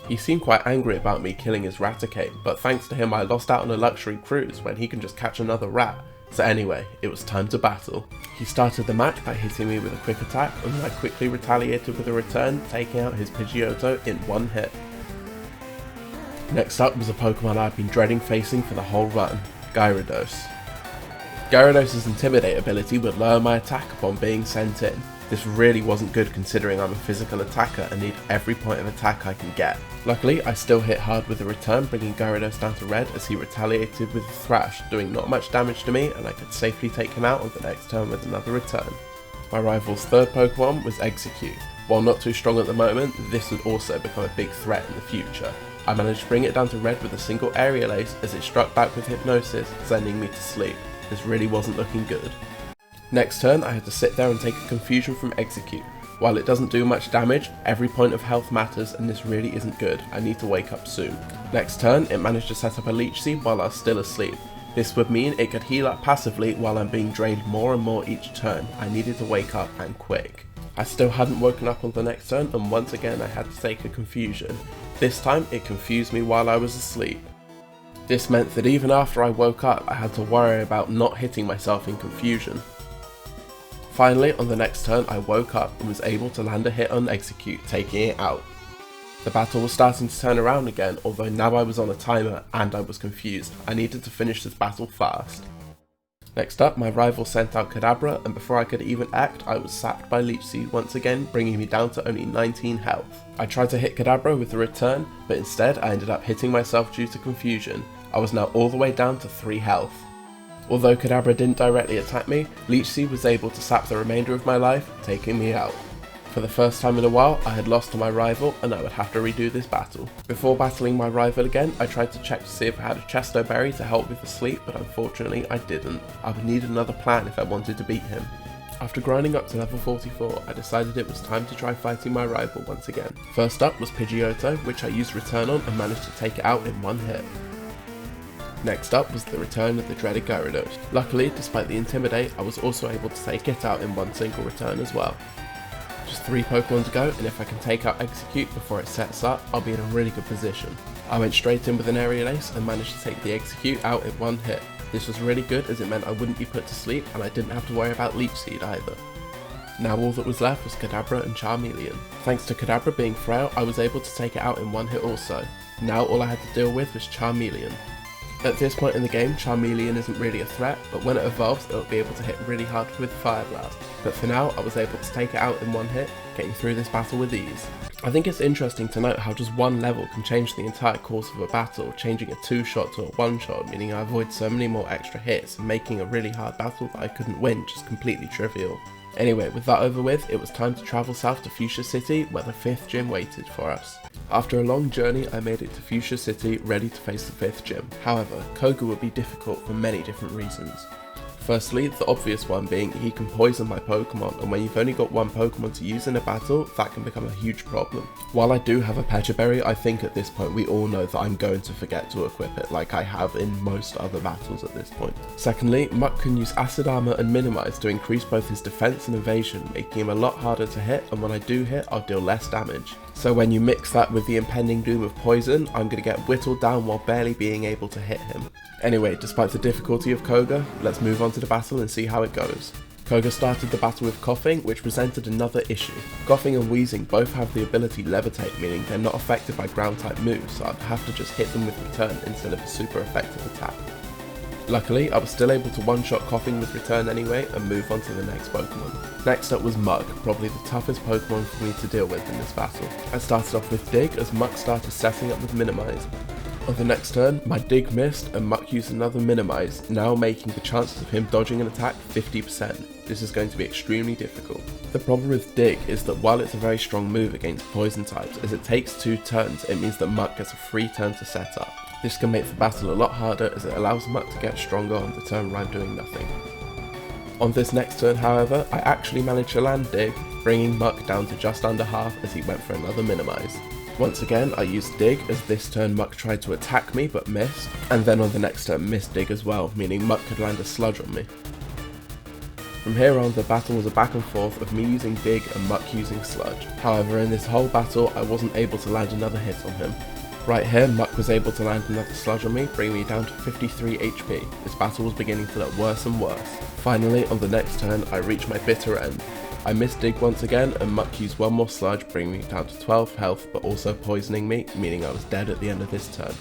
He seemed quite angry about me killing his Raticate, but thanks to him I lost out on a luxury cruise when he can just catch another rat. So anyway, it was time to battle. He started the match by hitting me with a quick attack, and I quickly retaliated with a return, taking out his Pidgeotto in one hit. Next up was a Pokemon I've been dreading facing for the whole run, Gyarados. Gyarados' Intimidate ability would lower my attack upon being sent in. This really wasn't good considering I'm a physical attacker and need every point of attack I can get. Luckily, I still hit hard with a return, bringing Gyarados down to red as he retaliated with a Thrash, doing not much damage to me, and I could safely take him out on the next turn with another return. My rival's third Pokemon was Execute. While not too strong at the moment, this would also become a big threat in the future. I managed to bring it down to red with a single Aerial Ace as it struck back with Hypnosis, sending me to sleep. This really wasn't looking good. Next turn I had to sit there and take a Confusion from Execute. While it doesn't do much damage, every point of health matters and this really isn't good. I need to wake up soon. Next turn it managed to set up a Leech Seed while I was still asleep. This would mean it could heal up passively while I'm being drained more and more each turn. I needed to wake up and quick. I still hadn't woken up on the next turn and once again I had to take a Confusion. This time it confused me while I was asleep. This meant that even after I woke up I had to worry about not hitting myself in Confusion. Finally, on the next turn I woke up and was able to land a hit on Execute, taking it out. The battle was starting to turn around again, although now I was on a timer and I was confused. I needed to finish this battle fast. Next up, my rival sent out Kadabra, and before I could even act, I was sapped by Leech Seed once again, bringing me down to only 19 health. I tried to hit Kadabra with a return, but instead I ended up hitting myself due to confusion. I was now all the way down to 3 health. Although Kadabra didn't directly attack me, Leech Seed was able to sap the remainder of my life, taking me out. For the first time in a while, I had lost to my rival and I would have to redo this battle. Before battling my rival again, I tried to check to see if I had a Chesto Berry to help with the sleep, but unfortunately I didn't. I would need another plan if I wanted to beat him. After grinding up to level 44, I decided it was time to try fighting my rival once again. First up was Pidgeotto, which I used Return on and managed to take it out in one hit. Next up was the return of the dreaded Gyarados. Luckily, despite the Intimidate, I was also able to take it out in one single return as well. Just 3 Pokemon to go, and if I can take out Execute before it sets up, I'll be in a really good position. I went straight in with an Aerial Ace and managed to take the Execute out in one hit. This was really good as it meant I wouldn't be put to sleep and I didn't have to worry about Leech Seed either. Now all that was left was Kadabra and Charmeleon. Thanks to Kadabra being frail, I was able to take it out in one hit also. Now all I had to deal with was Charmeleon. At this point in the game, Charmeleon isn't really a threat, but when it evolves, it'll be able to hit really hard with Fire Blast. But for now, I was able to take it out in one hit, getting through this battle with ease. I think it's interesting to note how just one level can change the entire course of a battle, changing a 2-shot to a 1-shot, meaning I avoid so many more extra hits and making a really hard battle that I couldn't win just completely trivial. Anyway, with that over with, it was time to travel south to Fuchsia City, where the 5th gym waited for us. After a long journey, I made it to Fuchsia City, ready to face the 5th gym. However, Koga would be difficult for many different reasons. Firstly, the obvious one being he can poison my Pokemon, and when you've only got one Pokemon to use in a battle, that can become a huge problem. While I do have a Pecha Berry, I think at this point we all know that I'm going to forget to equip it like I have in most other battles at this point. Secondly, Muck can use Acid Armor and Minimize to increase both his defense and evasion, making him a lot harder to hit, and when I do hit, I'll deal less damage. So when you mix that with the impending doom of poison, I'm going to get whittled down while barely being able to hit him. Anyway, despite the difficulty of Koga, let's move on to the battle and see how it goes. Koga started the battle with Coughing, which presented another issue. Coughing and Wheezing both have the ability Levitate, meaning they're not affected by ground type moves, so I'd have to just hit them with Return instead of a super effective attack. Luckily, I was still able to one-shot Coughing with Return anyway and move on to the next Pokemon. Next up was Mug, probably the toughest Pokemon for me to deal with in this battle. I started off with Dig as Muck started setting up with Minimize. On the next turn, my Dig missed and Muck used another Minimize, now making the chances of him dodging an attack 50%. This is going to be extremely difficult. The problem with Dig is that while it's a very strong move against poison types, as it takes 2 turns, it means that Muck gets a free turn to set up. This can make the battle a lot harder as it allows Muck to get stronger on the turn where I'm doing nothing. On this next turn, however, I actually managed to land Dig, bringing Muck down to just under half as he went for another Minimize. Once again, I used Dig as this turn Muck tried to attack me but missed, and then on the next turn missed Dig as well, meaning Muck could land a Sludge on me. From here on, the battle was a back and forth of me using Dig and Muck using Sludge. However, in this whole battle, I wasn't able to land another hit on him. Right here, Muck was able to land another Sludge on me, bringing me down to 53 HP. This battle was beginning to look worse and worse. Finally, on the next turn, I reached my bitter end. I missed Dig once again, and Muck used one more Sludge, bringing me down to 12 health, but also poisoning me, meaning I was dead at the end of this turn.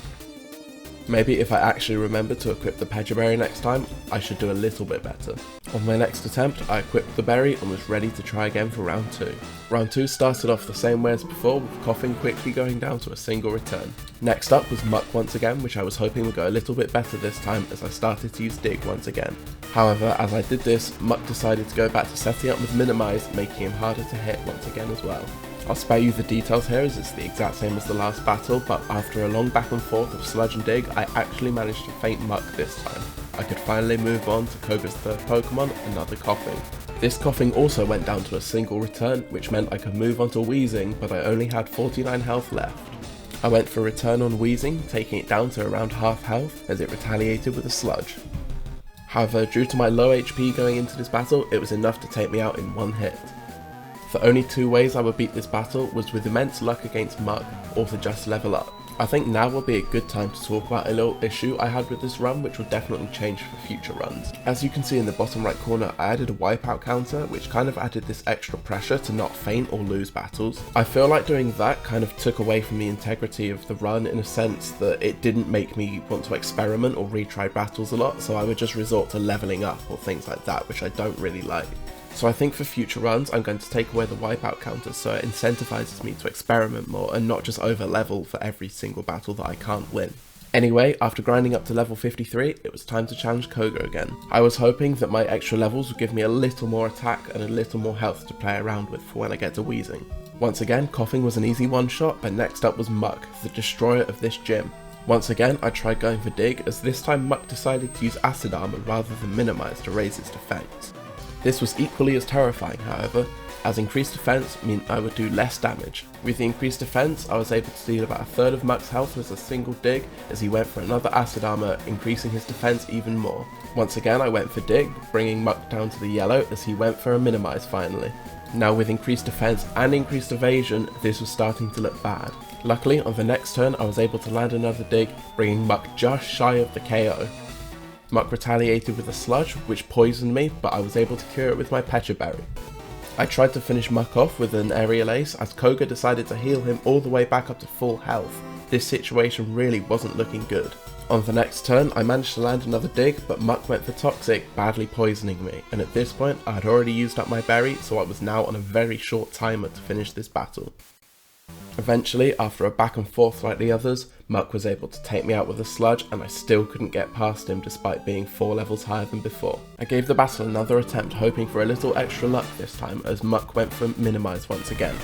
Maybe if I actually remember to equip the Pecha Berry next time, I should do a little bit better. On my next attempt, I equipped the berry and was ready to try again for round 2. Round 2 started off the same way as before, with Coughing quickly going down to a single return. Next up was Muck once again, which I was hoping would go a little bit better this time as I started to use Dig once again. However, as I did this, Muck decided to go back to setting up with Minimize, making him harder to hit once again as well. I'll spare you the details here as it's the exact same as the last battle, but after a long back and forth of Sludge and Dig, I actually managed to feint Muck this time. I could finally move on to Koga's third Pokemon, another Coughing. This Coughing also went down to a single return, which meant I could move on to Wheezing, but I only had 49 health left. I went for Return on Wheezing, taking it down to around half health as it retaliated with a Sludge. However, due to my low HP going into this battle, it was enough to take me out in one hit. The only 2 ways I would beat this battle was with immense luck against Mug, or to just level up. I think now will be a good time to talk about a little issue I had with this run which will definitely change for future runs. As you can see in the bottom right corner, I added a wipeout counter which kind of added this extra pressure to not faint or lose battles. I feel like doing that kind of took away from the integrity of the run in a sense that it didn't make me want to experiment or retry battles a lot, so I would just resort to leveling up or things like that, which I don't really like. So I think for future runs I'm going to take away the wipeout counters so it incentivizes me to experiment more and not just over level for every single battle that I can't win. Anyway, after grinding up to level 53, it was time to challenge Koga again. I was hoping that my extra levels would give me a little more attack and a little more health to play around with for when I get to Wheezing. Once again, Coughing was an easy one shot, but next up was Muck, the destroyer of this gym. Once again, I tried going for Dig, as this time Muck decided to use Acid Armor rather than Minimize to raise its defense. This was equally as terrifying, however, as increased defense meant I would do less damage. With the increased defense, I was able to deal about a third of Muck's health with a single Dig as he went for another Acid Armor, increasing his defense even more. Once again I went for Dig, bringing Muck down to the yellow as he went for a Minimize finally. Now with increased defense and increased evasion, this was starting to look bad. Luckily, on the next turn I was able to land another Dig, bringing Muck just shy of the KO. Muck retaliated with a Sludge, which poisoned me, but I was able to cure it with my Pecha Berry. I tried to finish Muck off with an Aerial Ace as Koga decided to heal him all the way back up to full health. This situation really wasn't looking good. On the next turn I managed to land another Dig, but Muck went for Toxic, badly poisoning me, and at this point I had already used up my berry, so I was now on a very short timer to finish this battle. Eventually, after a back and forth like the others, Muck was able to take me out with a Sludge and I still couldn't get past him despite being 4 levels higher than before. I gave the battle another attempt, hoping for a little extra luck this time as Muck went for Minimize once again.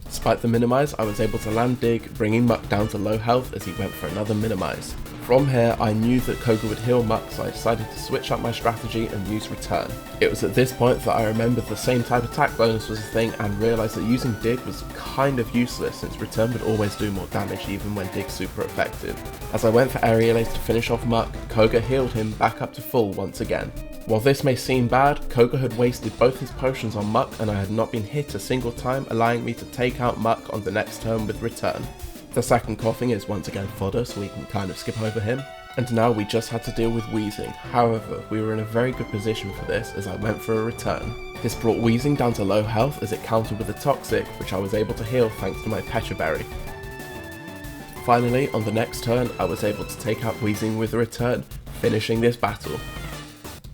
Despite the Minimize, I was able to land Dig, bringing Muck down to low health as he went for another Minimize. From here, I knew that Koga would heal Muck, so I decided to switch up my strategy and use Return. It was at this point that I remembered the same type attack bonus was a thing and realised that using Dig was kind of useless since Return would always do more damage even when Dig's super effective. As I went for Aerial Ace to finish off Muck, Koga healed him back up to full once again. While this may seem bad, Koga had wasted both his potions on Muck and I had not been hit a single time, allowing me to take out Muck on the next turn with Return. The second coughing is once again fodder, so we can kind of skip over him. And now we just had to deal with Wheezing. However, we were in a very good position for this as I went for a Return. This brought Wheezing down to low health as it countered with a Toxic, which I was able to heal thanks to my Pecha Berry. Finally, on the next turn, I was able to take out Wheezing with a Return, finishing this battle.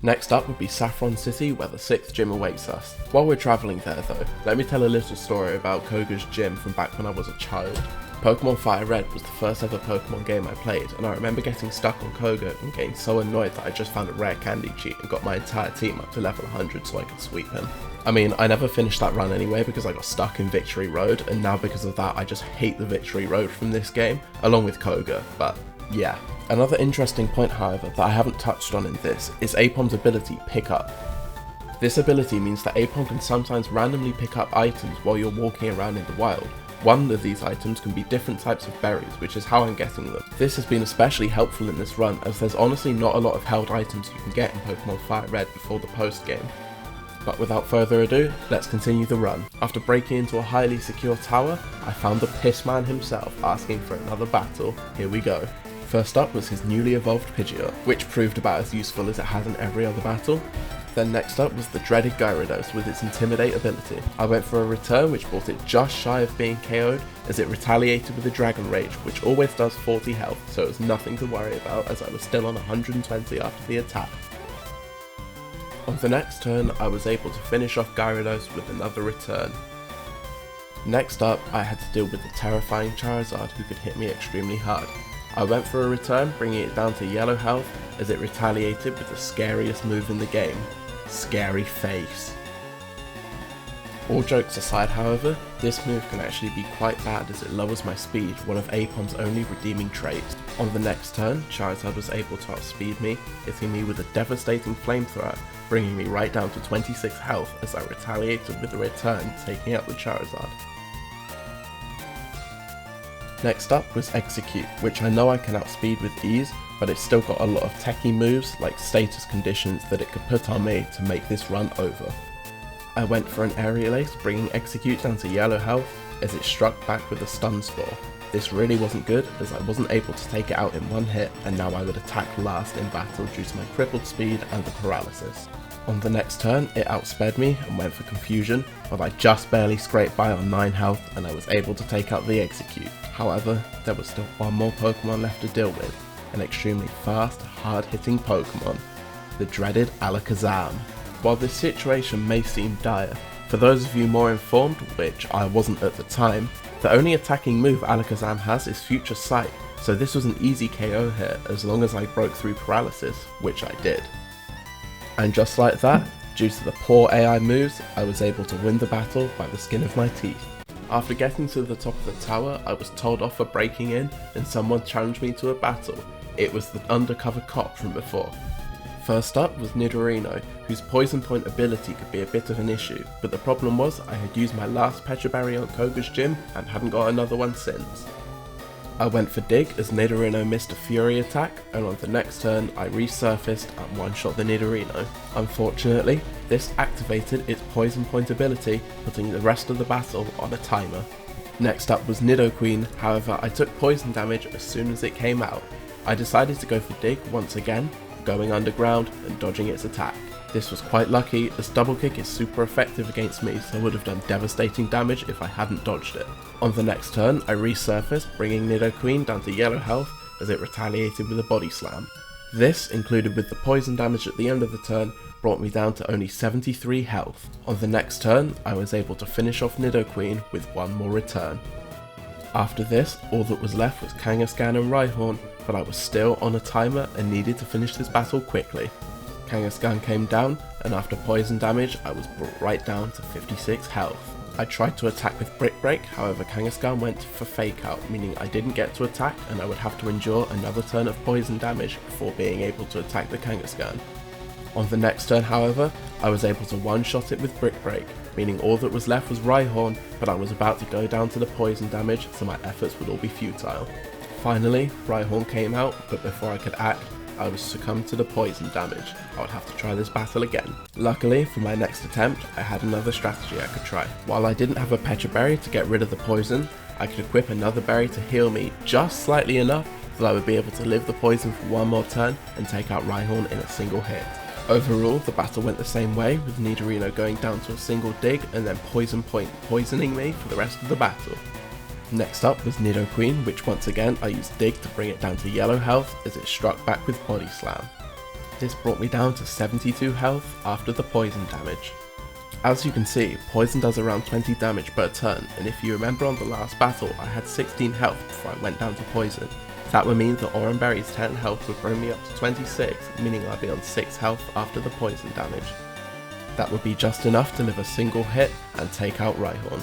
Next up would be Saffron City, where the 6th gym awaits us. While we're travelling there though, let me tell a little story about Koga's gym from back when I was a child. Pokemon Fire Red was the first ever Pokemon game I played, and I remember getting stuck on Koga and getting so annoyed that I just found a rare candy cheat and got my entire team up to level 100 so I could sweep him. I mean, I never finished that run anyway because I got stuck in Victory Road, and now because of that I just hate the Victory Road from this game, along with Koga, but yeah. Another interesting point, however, that I haven't touched on in this is Aipom's ability Pick Up. This ability means that Aipom can sometimes randomly pick up items while you're walking around in the wild. One of these items can be different types of berries, which is how I'm getting them. This has been especially helpful in this run as there's honestly not a lot of held items you can get in Pokemon Fire Red before the post game. But without further ado, let's continue the run. After breaking into a highly secure tower, I found the Pissman himself asking for another battle. Here we go. First up was his newly evolved Pidgeot, which proved about as useful as it has in every other battle. Then next up was the dreaded Gyarados with its Intimidate ability. I went for a Return which brought it just shy of being KO'd as it retaliated with a Dragon Rage, which always does 40 health, so it was nothing to worry about as I was still on 120 after the attack. On the next turn, I was able to finish off Gyarados with another Return. Next up, I had to deal with the terrifying Charizard who could hit me extremely hard. I went for a Return, bringing it down to yellow health as it retaliated with the scariest move in the game. Scary Face. All jokes aside however, this move can actually be quite bad as it lowers my speed, one of Aipom's only redeeming traits. On the next turn, Charizard was able to outspeed me, hitting me with a devastating Flamethrower, bringing me right down to 26 health as I retaliated with a Return, taking out the Charizard. Next up was Execute, which I know I can outspeed with ease, but it's still got a lot of techie moves like status conditions that it could put on me to make this run over. I went for an Aerial Ace, bringing Execute down to yellow health as it struck back with a Stun Spore. This really wasn't good as I wasn't able to take it out in one hit, and now I would attack last in battle due to my crippled speed and the paralysis. On the next turn, it outsped me and went for Confusion, but I just barely scraped by on 9 health and I was able to take out the Execute. However, there was still one more Pokemon left to deal with, an extremely fast, hard-hitting Pokemon, the dreaded Alakazam. While this situation may seem dire, for those of you more informed, which I wasn't at the time, the only attacking move Alakazam has is Future Sight, so this was an easy KO here as long as I broke through paralysis, which I did. And just like that, due to the poor AI moves, I was able to win the battle by the skin of my teeth. After getting to the top of the tower, I was told off for breaking in and someone challenged me to a battle. It was the undercover cop from before. First up was Nidorino, whose Poison Point ability could be a bit of an issue, but the problem was I had used my last Pecha Berry on Koga's gym and hadn't got another one since. I went for Dig as Nidorino missed a Fury attack, and on the next turn I resurfaced and one-shot the Nidorino. Unfortunately, this activated its Poison Point ability, putting the rest of the battle on a timer. Next up was Nidoqueen, however I took poison damage as soon as it came out. I decided to go for Dig once again, going underground and dodging its attack. This was quite lucky as Double Kick is super effective against me, so I would have done devastating damage if I hadn't dodged it. On the next turn I resurfaced, bringing Nidoqueen down to yellow health as it retaliated with a Body Slam. This, included with the poison damage at the end of the turn, brought me down to only 73 health. On the next turn I was able to finish off Nidoqueen with one more Return. After this, all that was left was Kangaskhan and Rhyhorn, but I was still on a timer and needed to finish this battle quickly. Kangaskhan came down, and after poison damage I was brought right down to 56 health. I tried to attack with Brick Break, however Kangaskhan went for Fake Out, meaning I didn't get to attack and I would have to endure another turn of poison damage before being able to attack the Kangaskhan. On the next turn however, I was able to one-shot it with Brick Break, meaning all that was left was Rhyhorn, but I was about to go down to the poison damage, so my efforts would all be futile. Finally, Rhyhorn came out, but before I could act, I was succumbed to the poison damage. I would have to try this battle again. Luckily, for my next attempt, I had another strategy I could try. While I didn't have a Pecha Berry to get rid of the poison, I could equip another berry to heal me just slightly enough that I would be able to live the poison for one more turn and take out Rhyhorn in a single hit. Overall, the battle went the same way, with Nidorino going down to a single dig and then Poison Point poisoning me for the rest of the battle. Next up was Nidoqueen, which once again I used Dig to bring it down to yellow health as it struck back with Body Slam. This brought me down to 72 health after the poison damage. As you can see, poison does around 20 damage per turn, and if you remember on the last battle I had 16 health before I went down to poison. That would mean that Oranberry's 10 health would bring me up to 26, meaning I'd be on 6 health after the poison damage. That would be just enough to live a single hit and take out Rhyhorn.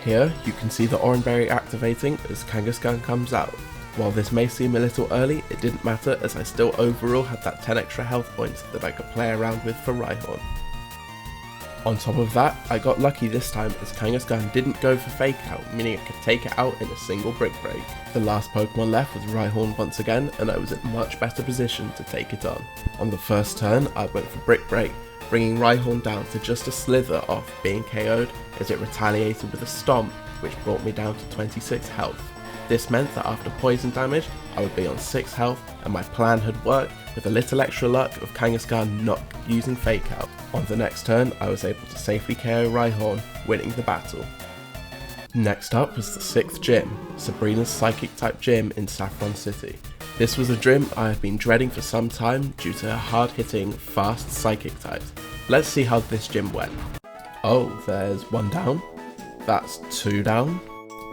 Here you can see the Oranberry activating as Kangaskhan comes out. While this may seem a little early, it didn't matter as I still overall had that 10 extra health points that I could play around with for Rhyhorn. On top of that, I got lucky this time as Kangaskhan didn't go for Fake Out, meaning it could take it out in a single Brick Break. The last Pokemon left was Rhyhorn once again, and I was in much better position to take it on. On the first turn, I went for Brick Break, bringing Rhyhorn down to just a slither off being KO'd as it retaliated with a Stomp, which brought me down to 26 health. This meant that after poison damage, I would be on 6 health, and my plan had worked with a little extra luck of Kangaskhan not using Fake Out. On the next turn, I was able to safely KO Rhyhorn, winning the battle. Next up was the 6th gym, Sabrina's Psychic type gym in Saffron City. This was a gym I have been dreading for some time due to her hard-hitting, fast Psychic types. Let's see how this gym went. Oh, there's 1 down, that's 2 down,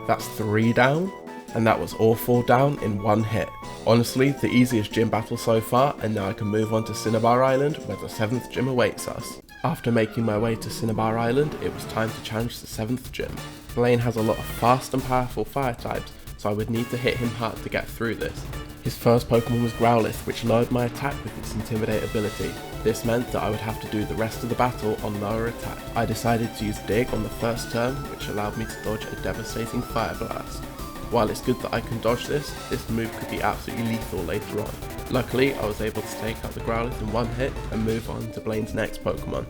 that's 3 down, and that was all 4 down in 1 hit. Honestly, the easiest gym battle so far, and now I can move on to Cinnabar Island where the 7th gym awaits us. After making my way to Cinnabar Island, it was time to challenge the 7th gym. Blaine has a lot of fast and powerful fire types, so I would need to hit him hard to get through this. His first Pokemon was Growlithe, which lowered my attack with its Intimidate ability. This meant that I would have to do the rest of the battle on lower attack. I decided to use Dig on the first turn, which allowed me to dodge a devastating Fire Blast. While it's good that I can dodge this move could be absolutely lethal later on. Luckily, I was able to take out the Growlithe in 1 hit and move on to Blaine's next Pokemon.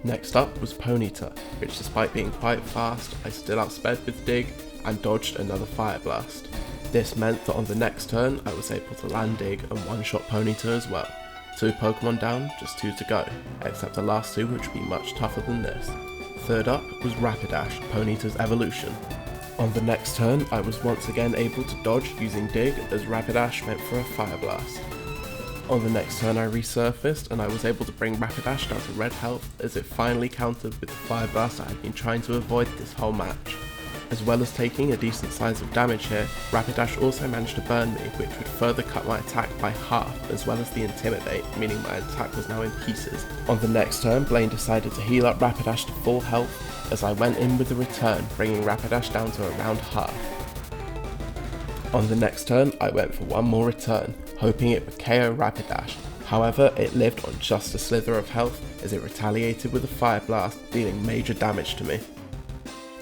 Next up was Ponyta, which despite being quite fast, I still outsped with Dig and dodged another Fire Blast. This meant that on the next turn, I was able to land Dig and one-shot Ponyta as well. 2 Pokemon down, just 2 to go, except the last 2 which would be much tougher than this. Third up was Rapidash, Ponyta's evolution. On the next turn, I was once again able to dodge using Dig as Rapidash went for a Fire Blast. On the next turn I resurfaced and I was able to bring Rapidash down to red health as it finally countered with the Fire Blast I had been trying to avoid this whole match. As well as taking a decent size of damage here, Rapidash also managed to burn me, which would further cut my attack by half, as well as the Intimidate, meaning my attack was now in pieces. On the next turn, Blaine decided to heal up Rapidash to full health, as I went in with a return, bringing Rapidash down to around half. On the next turn, I went for one more return, hoping it would KO Rapidash. However, it lived on just a slither of health, as it retaliated with a Fire Blast, dealing major damage to me.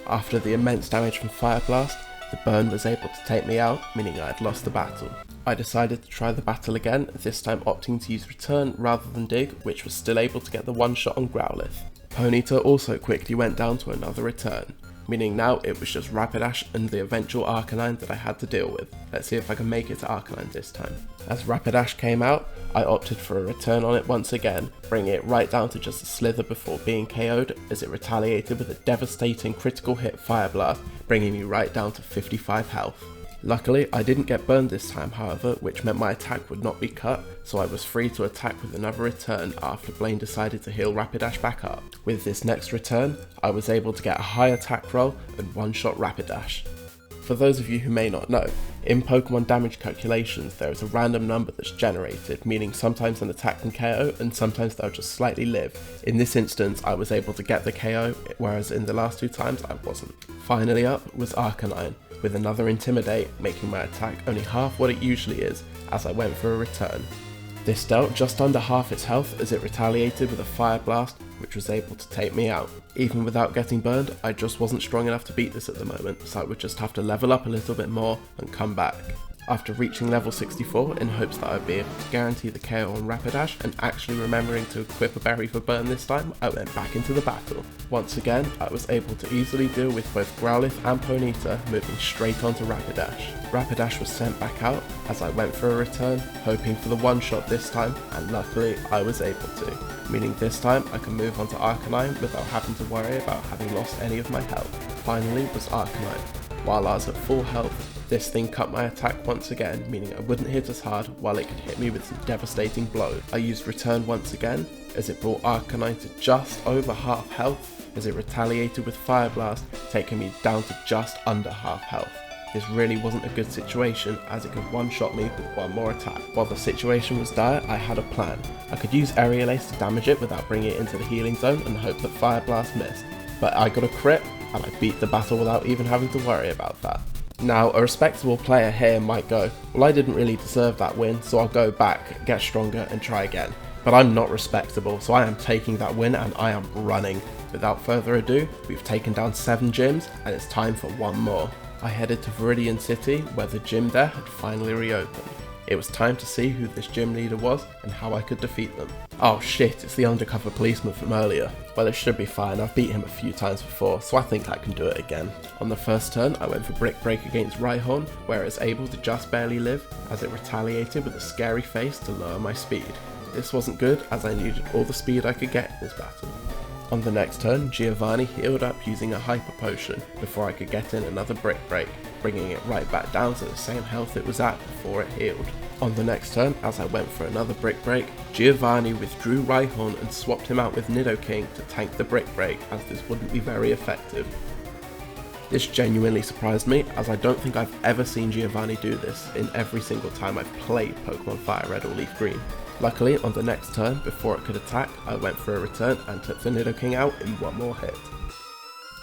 After the immense damage from Fire Blast, the burn was able to take me out, meaning I had lost the battle. I decided to try the battle again, this time opting to use Return rather than Dig, which was still able to get the one shot on Growlithe. Ponyta also quickly went down to another return, meaning now it was just Rapidash and the eventual Arcanine that I had to deal with. Let's see if I can make it to Arcanine this time. As Rapidash came out, I opted for a return on it once again, bringing it right down to just a slither before being KO'd as it retaliated with a devastating critical hit Fire Blast, bringing me right down to 55 health. Luckily, I didn't get burned this time however, which meant my attack would not be cut, so I was free to attack with another return after Blaine decided to heal Rapidash back up. With this next return, I was able to get a high attack roll and one-shot Rapidash. For those of you who may not know, In Pokemon damage calculations, there is a random number that's generated, meaning sometimes an attack can KO and sometimes they'll just slightly live. In this instance, I was able to get the KO, whereas in the last 2 times I wasn't. Finally up was Arcanine, with another Intimidate, making my attack only half what it usually is, as I went for a return. This dealt just under half its health as it retaliated with a Fire Blast, which was able to take me out. Even without getting burned, I just wasn't strong enough to beat this at the moment, so I would just have to level up a little bit more and come back. After reaching level 64 in hopes that I'd be able to guarantee the KO on Rapidash and actually remembering to equip a berry for burn this time, I went back into the battle. Once again, I was able to easily deal with both Growlithe and Ponyta, moving straight onto Rapidash. Rapidash was sent back out as I went for a return, hoping for the one-shot this time, and luckily I was able to, meaning this time I can move on to Arcanine without having to worry about having lost any of my health. Finally was Arcanine. While I was at full health, this thing cut my attack once again, meaning I wouldn't hit as hard while it could hit me with some devastating blows. I used Return once again, as it brought Arcanine to just over half health, as it retaliated with Fire Blast, taking me down to just under half health. This really wasn't a good situation, as it could one-shot me with one more attack. While the situation was dire, I had a plan. I could use Aerial Ace to damage it without bringing it into the healing zone and hope that Fire Blast missed. But I got a crit, and I beat the battle without even having to worry about that. Now, a respectable player here might go, well, I didn't really deserve that win, so I'll go back, get stronger, and try again. But I'm not respectable, so I am taking that win and I am running. Without further ado, we've taken down 7 gyms, and it's time for one more. I headed to Viridian City, where the gym there had finally reopened. It was time to see who this gym leader was and how I could defeat them. Oh shit, it's the undercover policeman from earlier. Well, it should be fine, I've beat him a few times before, so I think I can do it again. On the first turn, I went for Brick Break against Rhyhorn, where it was able to just barely live, as it retaliated with a scary face to lower my speed. This wasn't good, as I needed all the speed I could get in this battle. On the next turn, Giovanni healed up using a Hyper Potion before I could get in another Brick Break, bringing it right back down to the same health it was at before it healed. On the next turn, as I went for another Brick Break, Giovanni withdrew Rhyhorn and swapped him out with Nidoking to tank the Brick Break, as this wouldn't be very effective. This genuinely surprised me, as I don't think I've ever seen Giovanni do this in every single time I've played Pokemon Fire Red or Leaf Green. Luckily, on the next turn, before it could attack, I went for a return and took the Nidoking out in one more hit.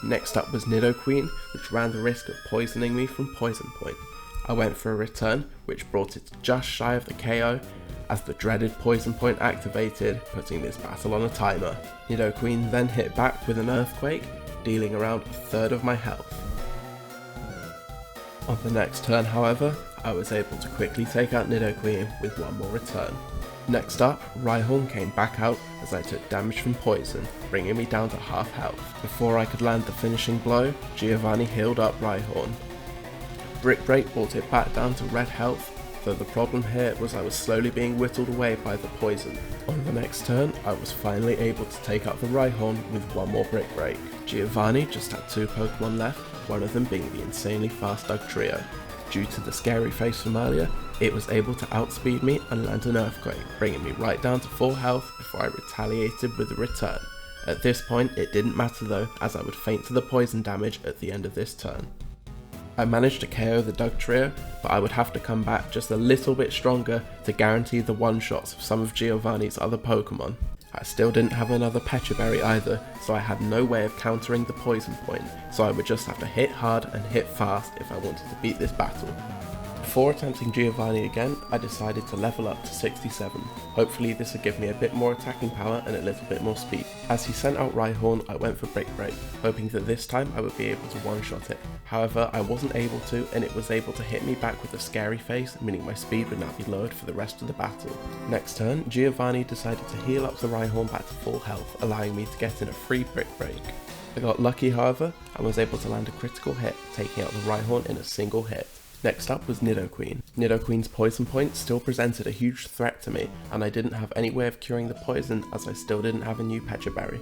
Next up was Nidoqueen, which ran the risk of poisoning me from Poison Point. I went for a return, which brought it just shy of the KO, as the dreaded Poison Point activated, putting this battle on a timer. Nidoqueen then hit back with an Earthquake, dealing around a third of my health. On the next turn, however, I was able to quickly take out Nidoqueen with one more return. Next up, Rhyhorn came back out as I took damage from poison, bringing me down to half health. Before I could land the finishing blow, Giovanni healed up Rhyhorn. Brick Break brought it back down to red health, though the problem here was I was slowly being whittled away by the poison. On the next turn, I was finally able to take out the Rhyhorn with one more Brick Break. Giovanni just had 2 Pokemon left, one of them being the insanely fast Dugtrio. Due to the scary face from earlier, it was able to outspeed me and land an Earthquake, bringing me right down to full health before I retaliated with a return. At this point, it didn't matter though, as I would faint to the poison damage at the end of this turn. I managed to KO the Dugtrio, but I would have to come back just a little bit stronger to guarantee the one-shots of some of Giovanni's other Pokemon. I still didn't have another Pecha Berry either, so I had no way of countering the Poison Point, so I would just have to hit hard and hit fast if I wanted to beat this battle. Before attempting Giovanni again, I decided to level up to 67. Hopefully this would give me a bit more attacking power and a little bit more speed. As he sent out Rhyhorn, I went for Brick Break, hoping that this time I would be able to one-shot it. However, I wasn't able to, and it was able to hit me back with a scary face, meaning my speed would now be lowered for the rest of the battle. Next turn, Giovanni decided to heal up the Rhyhorn back to full health, allowing me to get in a free Brick Break. I got lucky however, and was able to land a critical hit, taking out the Rhyhorn in a single hit. Next up was Nidoqueen. Nidoqueen's Poison Point still presented a huge threat to me, and I didn't have any way of curing the poison as I still didn't have a new Pecha Berry.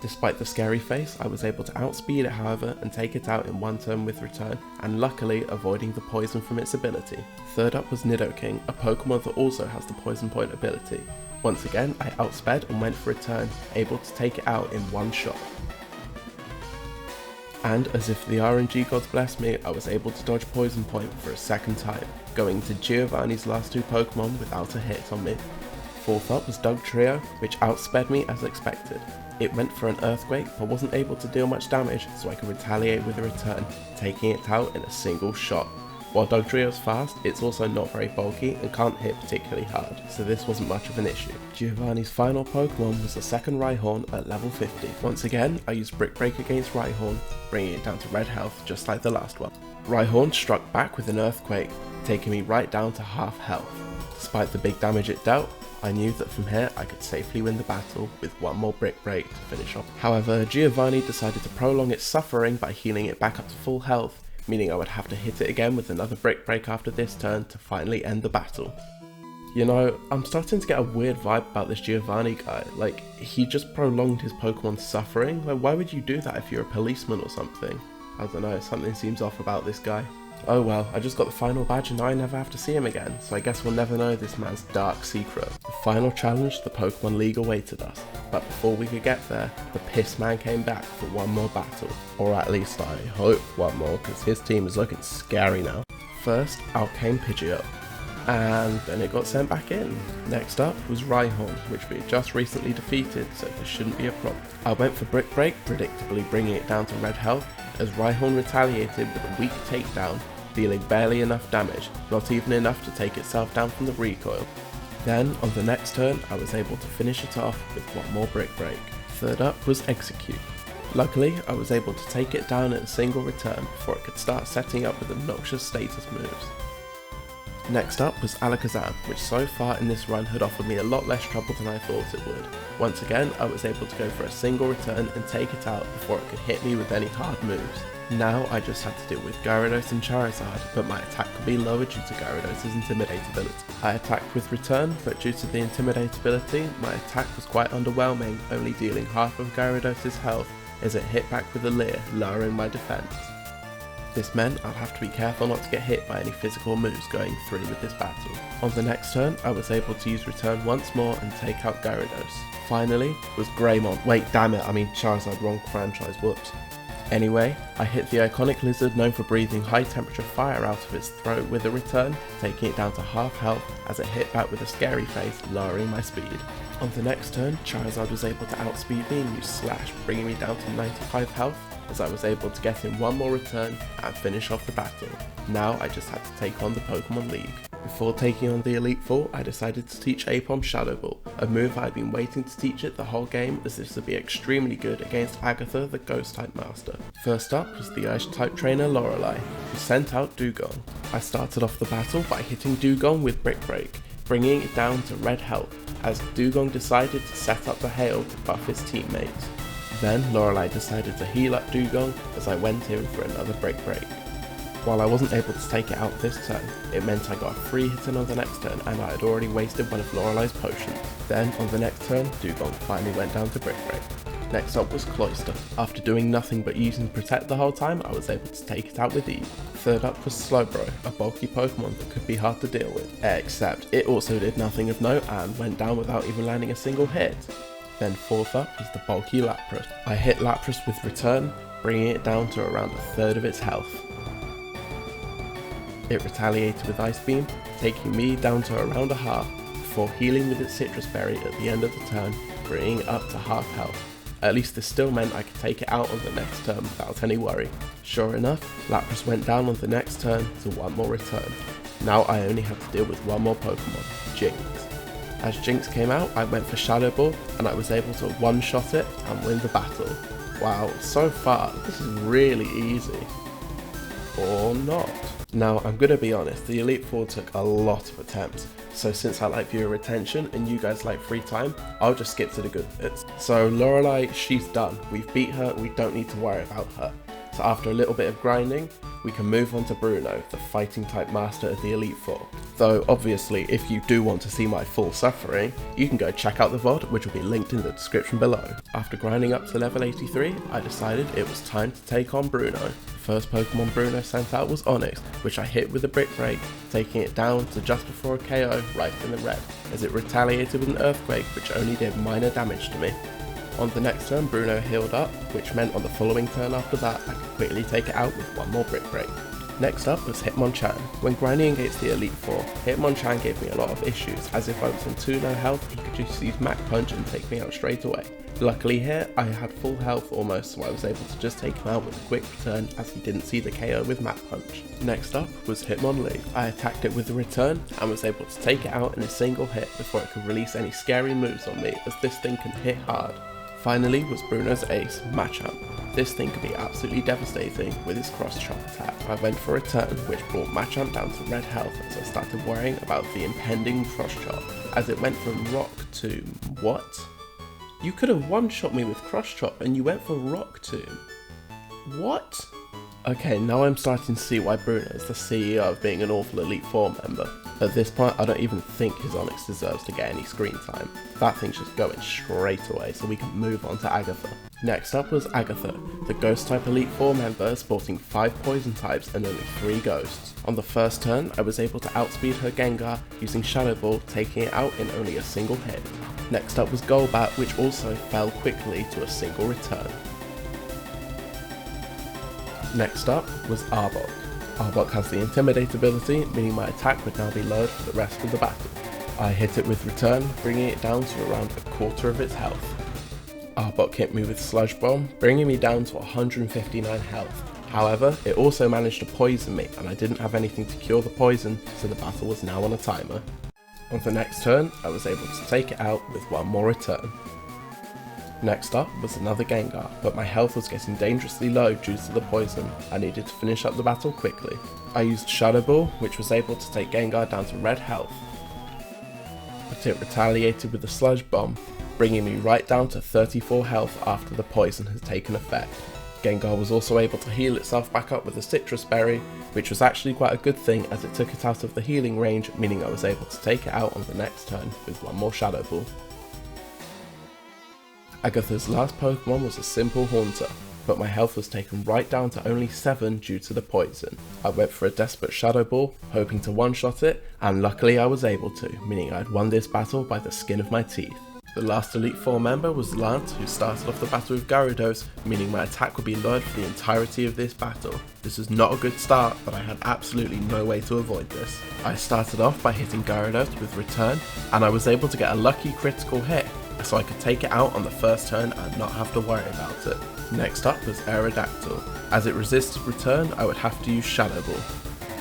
Despite the scary face, I was able to outspeed it however and take it out in one turn with return, and luckily avoiding the poison from its ability. Third up was Nidoking, a Pokemon that also has the Poison Point ability. Once again, I outsped and went for a turn, able to take it out in one shot. And as if the RNG gods blessed me, I was able to dodge Poison Point for a second time, going to Giovanni's last 2 Pokemon without a hit on me. Fourth up was Dugtrio, which outsped me as expected. It went for an Earthquake but wasn't able to deal much damage, so I could retaliate with a return, taking it out in a single shot. While Dugtrio's fast, it's also not very bulky and can't hit particularly hard, so this wasn't much of an issue. Giovanni's final Pokemon was the second Rhyhorn at level 50. Once again, I used Brick Break against Rhyhorn, bringing it down to red health just like the last one. Rhyhorn struck back with an Earthquake, taking me right down to half health. Despite the big damage it dealt, I knew that from here I could safely win the battle with one more Brick Break to finish off. However, Giovanni decided to prolong its suffering by healing it back up to full health, meaning I would have to hit it again with another Brick Break after this turn to finally end the battle. You know, I'm starting to get a weird vibe about this Giovanni guy. Like, he just prolonged his Pokemon's suffering. Like, why would you do that if you're a policeman or something? I don't know, something seems off about this guy. Oh well, I just got the final badge and now I never have to see him again, so I guess we'll never know this man's dark secret. The final challenge to the Pokemon League awaited us, but before we could get there, the Piss Man came back for one more battle. Or at least I hope one more, because his team is looking scary now. First, out came Pidgeot, and then it got sent back in. Next up was Rhyhorn, which we had just recently defeated, so this shouldn't be a problem. I went for Brick Break, predictably bringing it down to red health, as Rhyhorn retaliated with a weak takedown, dealing barely enough damage, not even enough to take itself down from the recoil. Then, on the next turn, I was able to finish it off with one more Brick Break. Third up was Execute. Luckily, I was able to take it down in a single return before it could start setting up with obnoxious status moves. Next up was Alakazam, which so far in this run had offered me a lot less trouble than I thought it would. Once again, I was able to go for a single return and take it out before it could hit me with any hard moves. Now I just had to deal with Gyarados and Charizard, but my attack could be lower due to Gyarados' Intimidatability. I attacked with Return, but due to the Intimidatability, my attack was quite underwhelming, only dealing half of Gyarados' health as it hit back with a Leer, lowering my defense. This meant I'd have to be careful not to get hit by any physical moves going through with this battle. On the next turn, I was able to use Return once more and take out Gyarados. Finally was Greymon. Wait, damn it, I mean Charizard, wrong franchise, whoops. Anyway, I hit the iconic lizard known for breathing high temperature fire out of its throat with a Return, taking it down to half health as it hit back with a scary face, lowering my speed. On the next turn, Charizard was able to outspeed me and use Slash, bringing me down to 95 health, as I was able to get in one more return and finish off the battle. Now I just had to take on the Pokemon League. Before taking on the Elite Four, I decided to teach Aipom Shadow Ball, a move I'd been waiting to teach it the whole game, as this would be extremely good against Agatha, the Ghost-type master. First up was the Ice-type trainer Lorelei, who sent out Dugong. I started off the battle by hitting Dugong with Brick Break, bringing it down to red health, as Dugong decided to set up the hail to buff his teammates. Then Lorelei decided to heal up Dugong as I went in for another Brick Break. While I wasn't able to take it out this turn, it meant I got a free hit in on the next turn and I had already wasted one of Lorelei's potions. Then on the next turn, Dugong finally went down to Brick Break. Next up was Cloyster. After doing nothing but using Protect the whole time, I was able to take it out with ease. Third up was Slowbro, a bulky Pokemon that could be hard to deal with, except it also did nothing of note and went down without even landing a single hit. Then fourth up was the bulky Lapras. I hit Lapras with Return, bringing it down to around a third of its health. It retaliated with Ice Beam, taking me down to around a half, before healing with its Citrus Berry at the end of the turn, bringing it up to half health. At least this still meant I could take it out on the next turn without any worry. Sure enough, Lapras went down on the next turn to one more return. Now I only had to deal with one more Pokemon, Jinx. As Jinx came out, I went for Shadow Ball, and I was able to one-shot it and win the battle. Wow, so far, this is really easy. Or not. Now, I'm gonna be honest, the Elite Four took a lot of attempts, so since I like viewer retention and you guys like free time, I'll just skip to the good bits. So Lorelei, she's done. We've beat her, we don't need to worry about her. So after a little bit of grinding, we can move on to Bruno, the fighting type master of the Elite Four. Though obviously, if you do want to see my full suffering, you can go check out the VOD, which will be linked in the description below. After grinding up to level 83, I decided it was time to take on Bruno. The first Pokemon Bruno sent out was Onix, which I hit with a Brick Break, taking it down to just before a KO right in the red, as it retaliated with an Earthquake which only did minor damage to me. On the next turn, Bruno healed up, which meant on the following turn after that, I could quickly take it out with one more Brick Break. Next up was Hitmonchan. When grinding against the Elite Four, Hitmonchan gave me a lot of issues, as if I was on 2 no health, he could just use Mach Punch and take me out straight away. Luckily here, I had full health almost, so I was able to just take him out with a quick return as he didn't see the KO with Mach Punch. Next up was Hitmonlee. I attacked it with a return and was able to take it out in a single hit before it could release any scary moves on me, as this thing can hit hard. Finally was Bruno's ace, Machamp. This thing could be absolutely devastating with its cross-chop attack. I went for a turn, which brought Machamp down to red health as I started worrying about the impending cross-chop, as it went from rock to what? You could have one-shot me with cross-chop and you went for rock tomb. What? Okay, now I'm starting to see why Bruno is the CEO of being an awful Elite Four member. At this point, I don't even think his Onyx deserves to get any screen time. That thing's just going straight away, so we can move on to Agatha. Next up was Agatha, the Ghost type Elite Four member sporting 5 poison types and only 3 ghosts. On the first turn, I was able to outspeed her Gengar using Shadow Ball, taking it out in only a single hit. Next up was Golbat, which also fell quickly to a single return. Next up was Arbok. Arbok has the Intimidate ability, meaning my attack would now be lowered for the rest of the battle. I hit it with return, bringing it down to around a quarter of its health. Arbok hit me with Sludge Bomb, bringing me down to 159 health. However, it also managed to poison me, and I didn't have anything to cure the poison, so the battle was now on a timer. On the next turn, I was able to take it out with one more return. Next up was another Gengar, but my health was getting dangerously low due to the poison. I needed to finish up the battle quickly. I used Shadow Ball, which was able to take Gengar down to red health, but it retaliated with a Sludge Bomb, bringing me right down to 34 health after the poison had taken effect. Gengar was also able to heal itself back up with a Citrus Berry, which was actually quite a good thing as it took it out of the healing range, meaning I was able to take it out on the next turn with one more Shadow Ball. Agatha's last Pokemon was a simple Haunter, but my health was taken right down to only 7 due to the poison. I went for a desperate Shadow Ball, hoping to one-shot it, and luckily I was able to, meaning I had won this battle by the skin of my teeth. The last Elite Four member was Lance, who started off the battle with Gyarados, meaning my attack would be lowered for the entirety of this battle. This was not a good start, but I had absolutely no way to avoid this. I started off by hitting Gyarados with return, and I was able to get a lucky critical hit, so I could take it out on the first turn and not have to worry about it. Next up was Aerodactyl. As it resisted return, I would have to use Shadow Ball.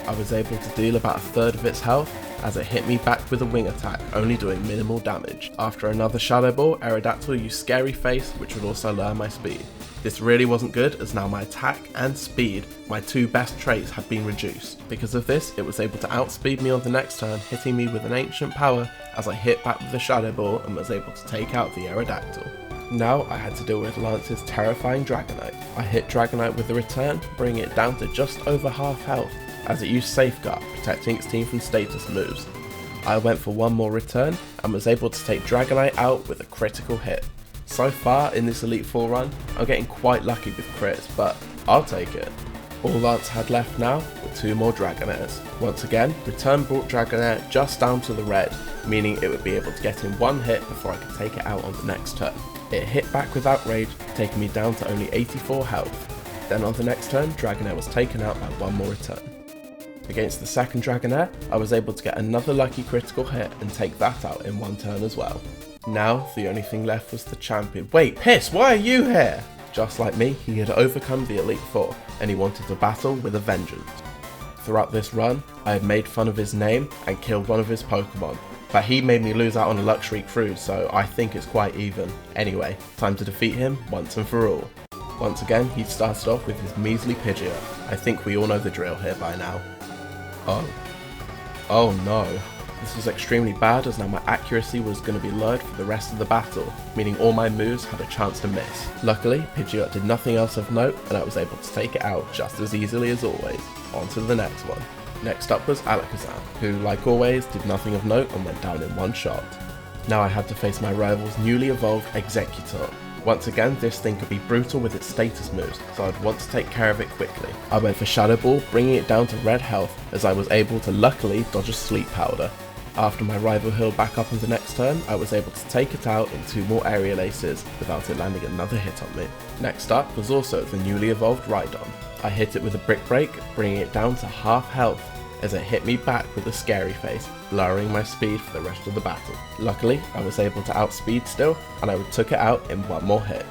I was able to deal about a third of its health, as it hit me back with a wing attack, only doing minimal damage. After another Shadow Ball, Aerodactyl used Scary Face, which would also lower my speed. This really wasn't good, as now my attack and speed, my 2 best traits, had been reduced. Because of this, it was able to outspeed me on the next turn, hitting me with an Ancient Power as I hit back with the Shadow Ball and was able to take out the Aerodactyl. Now I had to deal with Lance's terrifying Dragonite. I hit Dragonite with a return, bringing it down to just over half health, as it used Safeguard, protecting its team from status moves. I went for one more return and was able to take Dragonite out with a critical hit. So far in this Elite Four run, I'm getting quite lucky with crits, but I'll take it. All Lance had left now were 2 more Dragonairs. Once again, return brought Dragonair just down to the red, meaning it would be able to get in one hit before I could take it out on the next turn. It hit back with Outrage, taking me down to only 84 health. Then on the next turn, Dragonair was taken out by one more return. Against the second Dragonair, I was able to get another lucky critical hit and take that out in one turn as well. Now, the only thing left was the champion. Wait, Piss, why are you here? Just like me, he had overcome the Elite Four, and he wanted to battle with a vengeance. Throughout this run, I had made fun of his name and killed one of his Pokemon, but he made me lose out on a Luxury Cruise, so I think it's quite even. Anyway, time to defeat him once and for all. Once again, he started off with his measly Pidgeot. I think we all know the drill here by now. Oh no. This was extremely bad, as now my accuracy was going to be lowered for the rest of the battle, meaning all my moves had a chance to miss. Luckily, Pidgeot did nothing else of note, and I was able to take it out just as easily as always. On to the next one. Next up was Alakazam, who, like always, did nothing of note and went down in one shot. Now I had to face my rival's newly evolved Executor. Once again, this thing could be brutal with its status moves, so I'd want to take care of it quickly. I went for Shadow Ball, bringing it down to red health, as I was able to luckily dodge a Sleep Powder. After my rival healed back up in the next turn, I was able to take it out in 2 more aerial aces without it landing another hit on me. Next up was also the newly evolved Rhydon. I hit it with a Brick Break, bringing it down to half health as it hit me back with a scary face, lowering my speed for the rest of the battle. Luckily, I was able to outspeed still, and I took it out in 1 more hit.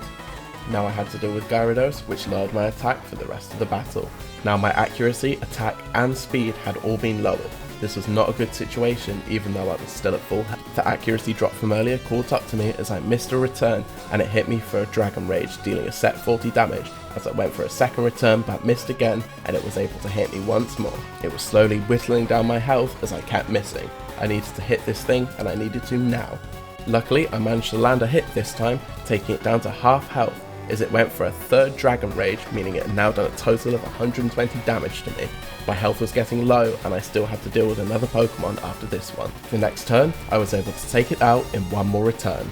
Now I had to deal with Gyarados, which lowered my attack for the rest of the battle. Now my accuracy, attack and speed had all been lowered. This was not a good situation even though I was still at full health. The accuracy drop from earlier caught up to me as I missed a return and it hit me for a Dragon Rage, dealing a set 40 damage as I went for a second return but missed again and it was able to hit me once more. It was slowly whittling down my health as I kept missing. I needed to hit this thing and I needed to now. Luckily I managed to land a hit this time, taking it down to half health as it went for a 3rd Dragon Rage, meaning it had now done a total of 120 damage to me. My health was getting low and I still had to deal with another Pokemon after this one. The next turn, I was able to take it out in 1 more return.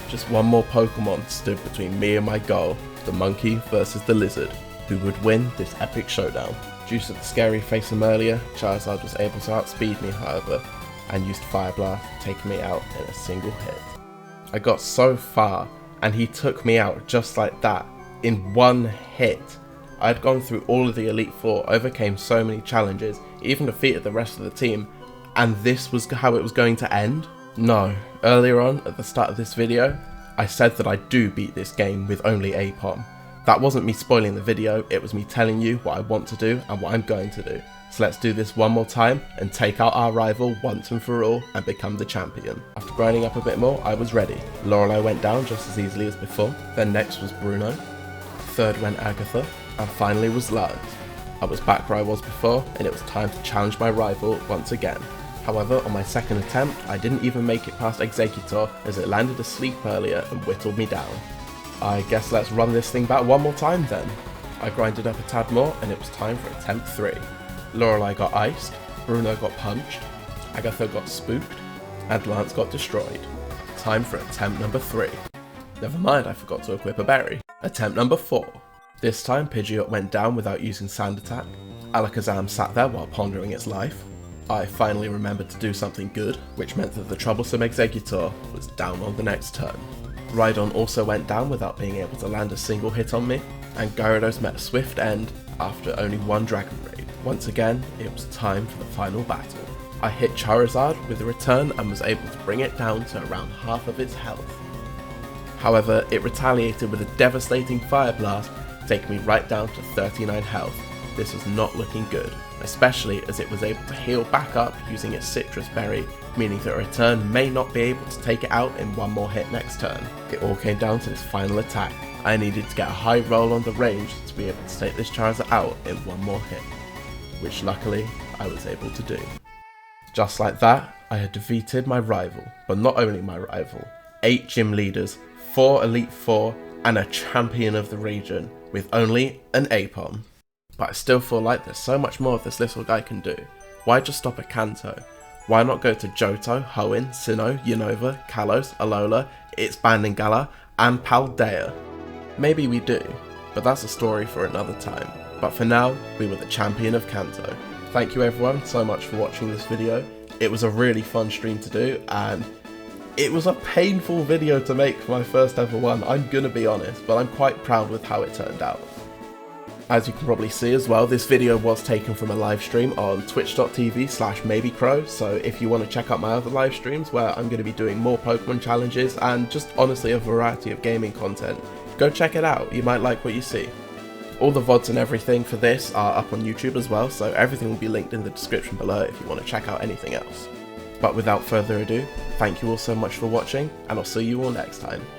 Just 1 more Pokemon stood between me and my goal, the monkey versus the lizard. Who would win this epic showdown? Due to the scary face from earlier, Charizard was able to outspeed me however, and used Fire Blast, taking me out in a single hit. I got so far, and he took me out just like that, in 1 hit. I had gone through all of the Elite Four, overcame so many challenges, even defeated the rest of the team, and this was how it was going to end? No. Earlier on, at the start of this video, I said that I do beat this game with only Aipom. That wasn't me spoiling the video, it was me telling you what I want to do and what I'm going to do. So let's do this one more time and take out our rival once and for all and become the champion. After grinding up a bit more, I was ready. Lorelei went down just as easily as before, then next was Bruno, 3rd went Agatha, and finally was Lars. I was back where I was before and it was time to challenge my rival once again. However, on my 2nd attempt, I didn't even make it past Exeggutor as it landed asleep earlier and whittled me down. I guess let's run this thing back 1 more time then. I grinded up a tad more and it was time for attempt 3. Lorelei got iced, Bruno got punched, Agatha got spooked, and Lance got destroyed. Time for attempt number 3. Never mind, I forgot to equip a berry. Attempt number 4. This time Pidgeot went down without using Sand Attack. Alakazam sat there while pondering its life. I finally remembered to do something good, which meant that the troublesome Exeggutor was down on the next turn. Rhydon also went down without being able to land a single hit on me, and Gyarados met a swift end after only 1 Dragon Raid. Once again, it was time for the final battle. I hit Charizard with a return and was able to bring it down to around half of its health. However, it retaliated with a devastating Fire Blast, taking me right down to 39 health. This was not looking good, especially as it was able to heal back up using its Citrus Berry, meaning that a return may not be able to take it out in 1 more hit next turn. It all came down to this final attack. I needed to get a high roll on the range to be able to take this Charizard out in 1 more hit, which luckily I was able to do. Just like that, I had defeated my rival, but not only my rival, 8 gym leaders, 4 Elite Four, and a champion of the region, with only an Aipom. But I still feel like there's so much more this little guy can do. Why just stop at Kanto? Why not go to Johto, Hoenn, Sinnoh, Unova, Kalos, Alola, It's Bandingala, and Paldea? Maybe we do, but that's a story for another time. But for now, we were the champion of Kanto. Thank you everyone so much for watching this video. It was a really fun stream to do, and it was a painful video to make for my first ever one, I'm gonna be honest, but I'm quite proud with how it turned out. As you can probably see as well, this video was taken from a live stream on twitch.tv/maybecrow, so if you want to check out my other live streams where I'm going to be doing more Pokemon challenges and just honestly a variety of gaming content, go check it out, you might like what you see. All the VODs and everything for this are up on YouTube as well, so everything will be linked in the description below if you want to check out anything else. But without further ado, thank you all so much for watching, and I'll see you all next time.